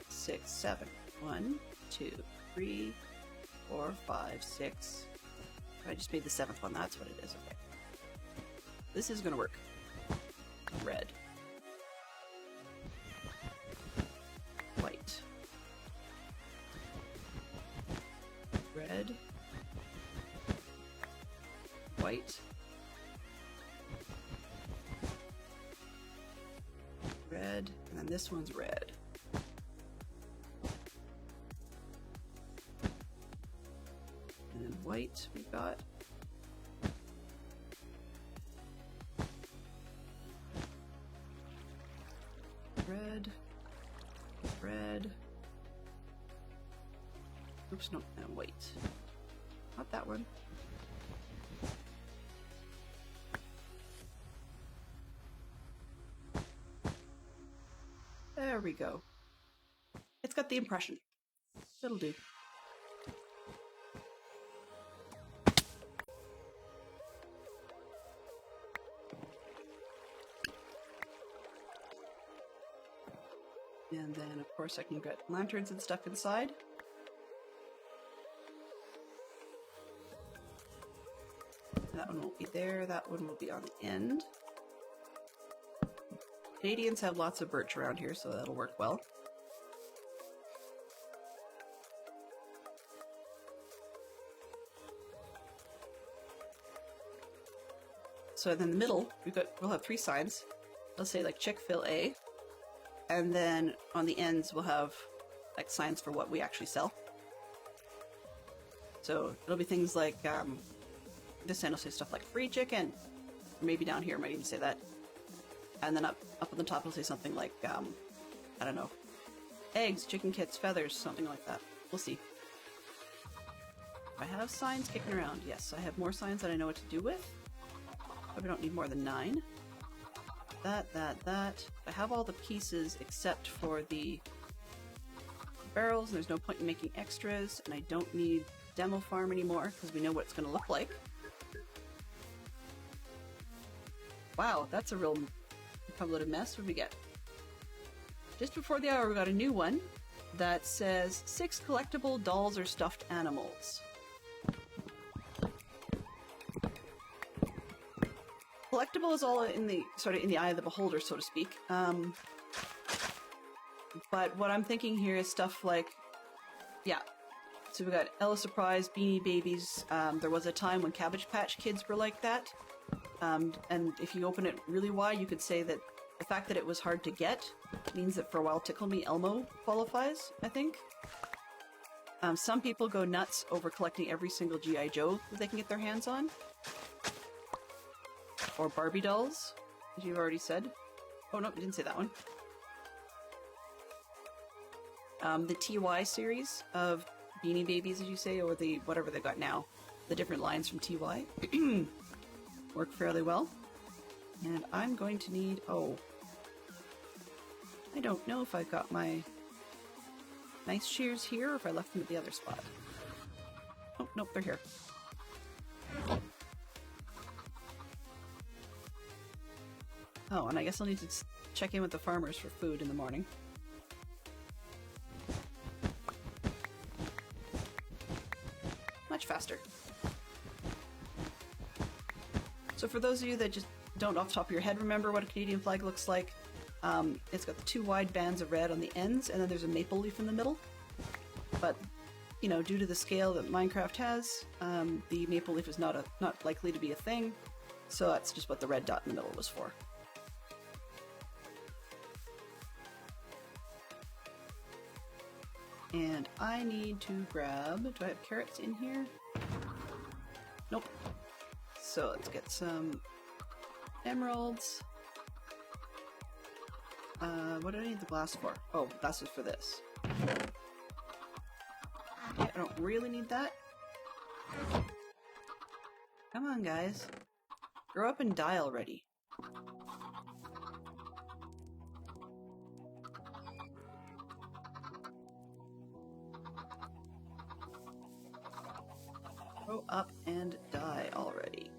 6, 7. 1, 2, 3, 4, 5, 6. I just made the 7th one. That's what it is. Okay. This is going to work. Red. White. Red. White. Red. And then this one's red. White we've got. Red. Oops, no, and white. Not that one. There we go. It's got the impression. It'll do. And then, of course, I can get lanterns and stuff inside. That one won't be there. That one will be on the end. Canadians have lots of birch around here, so that'll work well. So then in the middle, we'll have 3 signs. Let's say like Chick-fil-A. And then on the ends, we'll have like signs for what we actually sell. So it'll be things like, this end will say stuff like free chicken. Or maybe down here might even say that. And then up on the top it'll say something like, I don't know, eggs, chicken kits, feathers, something like that. We'll see. I have signs kicking around. Yes, I have more signs than I know what to do with. Probably don't need more than 9. That. I have all the pieces except for the barrels, and there's no point in making extras, and I don't need demo farm anymore because we know what it's going to look like. Wow, that's a real public mess. What do we get? Just before the hour, we got a new one that says 6 collectible dolls or stuffed animals. Collectible is all in the sort of in the eye of the beholder, so to speak. But what I'm thinking here is stuff like, yeah. So we got Ella Surprise, Beanie Babies. There was a time when Cabbage Patch Kids were like that. And if you open it really wide, you could say that the fact that it was hard to get means that for a while Tickle Me Elmo qualifies, I think. Some people go nuts over collecting every single G.I. Joe that they can get their hands on. Or Barbie dolls, as you've already said. Oh, no, I didn't say that one. The TY series of Beanie Babies, as you say, or the whatever they've got now. The different lines from TY. Work fairly well. And I'm going to need... Oh. I don't know if I've got my nice shears here or if I left them at the other spot. Oh, nope, they're here. Oh, and I guess I'll need to check in with the farmers for food in the morning. Much faster. So for those of you that just don't off the top of your head remember what a Canadian flag looks like, it's got the 2 wide bands of red on the ends, and then there's a maple leaf in the middle. But, you know, due to the scale that Minecraft has, the maple leaf is not likely to be a thing, so that's just what the red dot in the middle was for. And I need to grab... Do I have carrots in here? Nope. So let's get some emeralds. What do I need the glass for? Oh, glass is for this. Okay, I don't really need that. Come on, guys. Grow up and die already. Grow up and die already.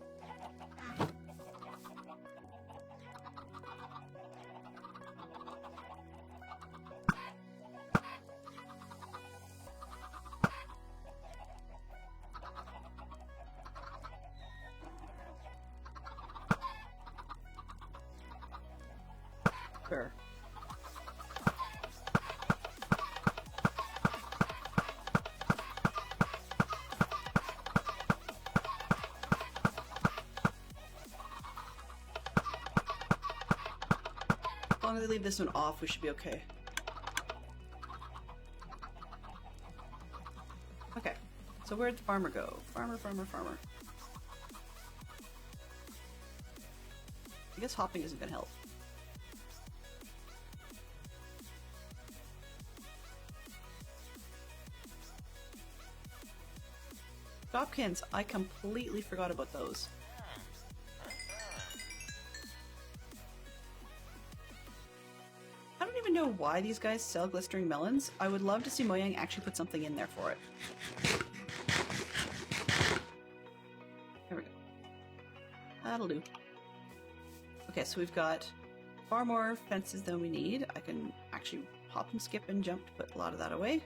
Sure. As long as I leave this one off, we should be okay. Okay, so where'd the farmer go? Farmer. I guess hopping isn't gonna help. Hopkins, I completely forgot about those. I don't even know why these guys sell glistering melons. I would love to see Mojang actually put something in there for it. There we go. That'll do. Okay, so we've got far more fences than we need. I can actually hop and skip and jump to put a lot of that away.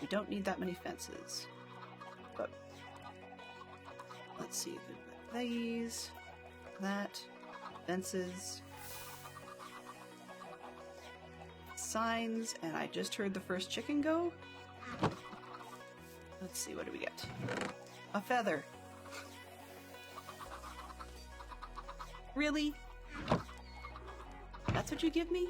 We don't need that many fences. But let's see. These, that, fences, signs, and I just heard the first chicken go. Let's see, what do we get? A feather. Really? That's what you give me?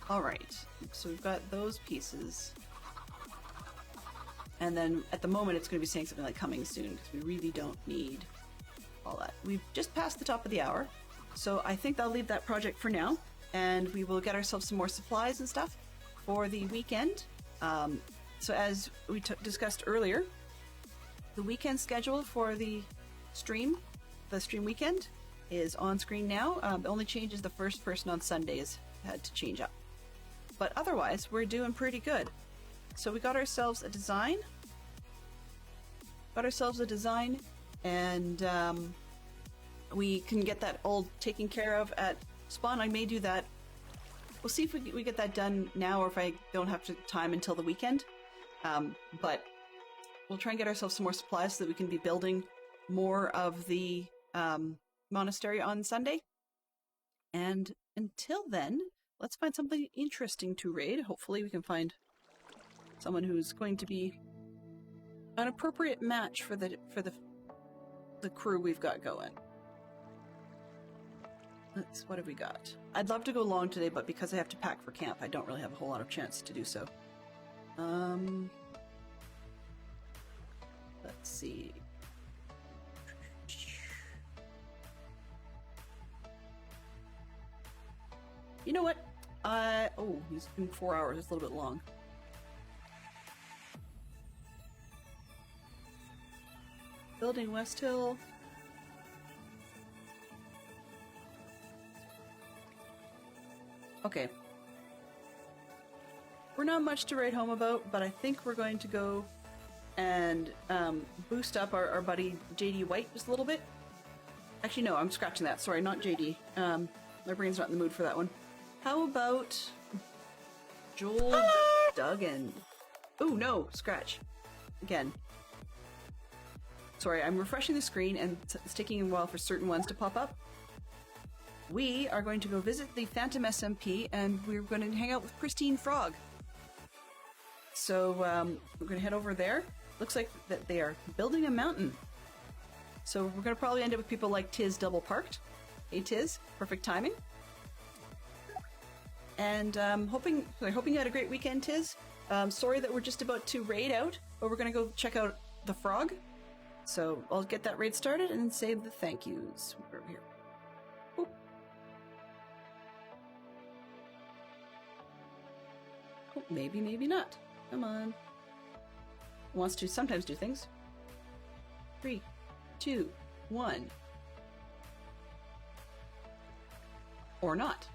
All right, so we've got those pieces. And then at the moment it's going to be saying something like coming soon because we really don't need all that. We've just passed the top of the hour, so I think I'll leave that project for now, and we will get ourselves some more supplies and stuff for the weekend. So as we discussed earlier, the weekend schedule for the stream weekend, is on screen now. The only change is the first person on Sundays had to change up. But otherwise, we're doing pretty good. So we got ourselves a design. And we can get that all taken care of at spawn. I may do that. We'll see if we get that done now, or if I don't have to time until the weekend. But we'll try and get ourselves some more supplies so that we can be building more of the monastery on Sunday. And until then, let's find something interesting to raid. Hopefully we can find someone who's going to be an appropriate match for the crew we've got going. What have we got? I'd love to go long today, but because I have to pack for camp, I don't really have a whole lot of chance to do so. Let's see. You know what? Oh, it's been 4 hours. It's a little bit long. Building West Hill. Okay. We're not much to write home about, but I think we're going to go and boost up our buddy JD White just a little bit. Actually, no, I'm scratching that. Sorry, not JD. My brain's not in the mood for that one. How about Joel Duggan? Oh, no, scratch. Again. Sorry, I'm refreshing the screen and it's taking a while for certain ones to pop up. We are going to go visit the Phantom SMP and we're going to hang out with Christine Frog. So we're going to head over there. Looks like that they are building a mountain. So we're going to probably end up with people like Tiz double parked. Hey Tiz, perfect timing. And hoping you had a great weekend, Tiz. Sorry that we're just about to raid out, but we're going to go check out the frog. So I'll get that raid started and save the thank yous. We're over here. Boop. Oh, maybe, maybe not. Come on. Wants to sometimes do things. 3, 2, 1. Or not.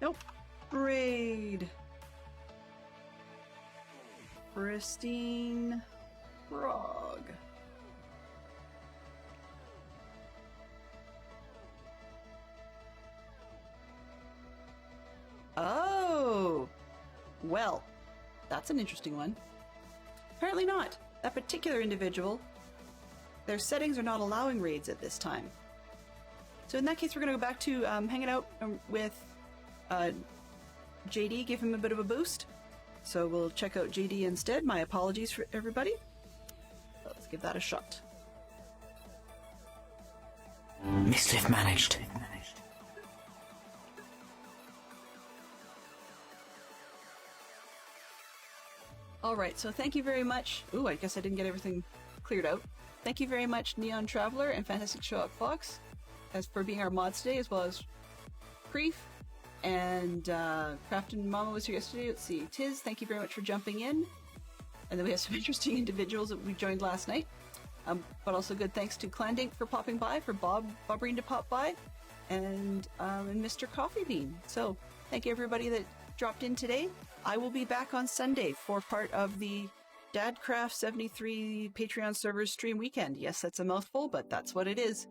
Nope. Raid. Christine Frog. Oh! Well, that's an interesting one. Apparently not. That particular individual, their settings are not allowing raids at this time. So in that case, we're going to go back to hanging out with JD, give him a bit of a boost. So we'll check out JD instead. My apologies for everybody. Let's give that a shot. Mischief managed. Alright, so thank you very much. Ooh, I guess I didn't get everything cleared out. Thank you very much, Neon Traveler and Fantastic Sherlock Fox, as for being our mods today, as well as Preef and Craftin' Mama was here yesterday. Let's see, Tiz, thank you very much for jumping in. And then we have some interesting individuals that we joined last night. But also good thanks to Clandink for popping by, for Bob Breen to pop by, and Mr. Coffee Bean. So thank you everybody that dropped in today. I will be back on Sunday for part of the Dadcraft 73 Patreon servers stream weekend. Yes, that's a mouthful, but that's what it is.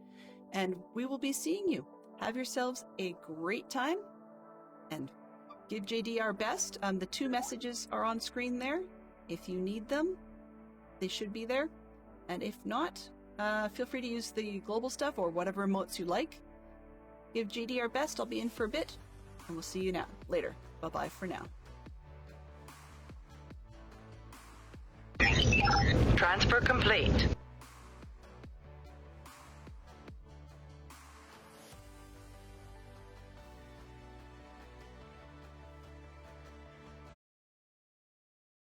And we will be seeing you. Have yourselves a great time and give JD our best. The 2 messages are on screen there. If you need them, they should be there. And if not, feel free to use the global stuff or whatever emotes you like. Give JD our best. I'll be in for a bit, and we'll see you now later. Bye-bye for now. Transfer complete.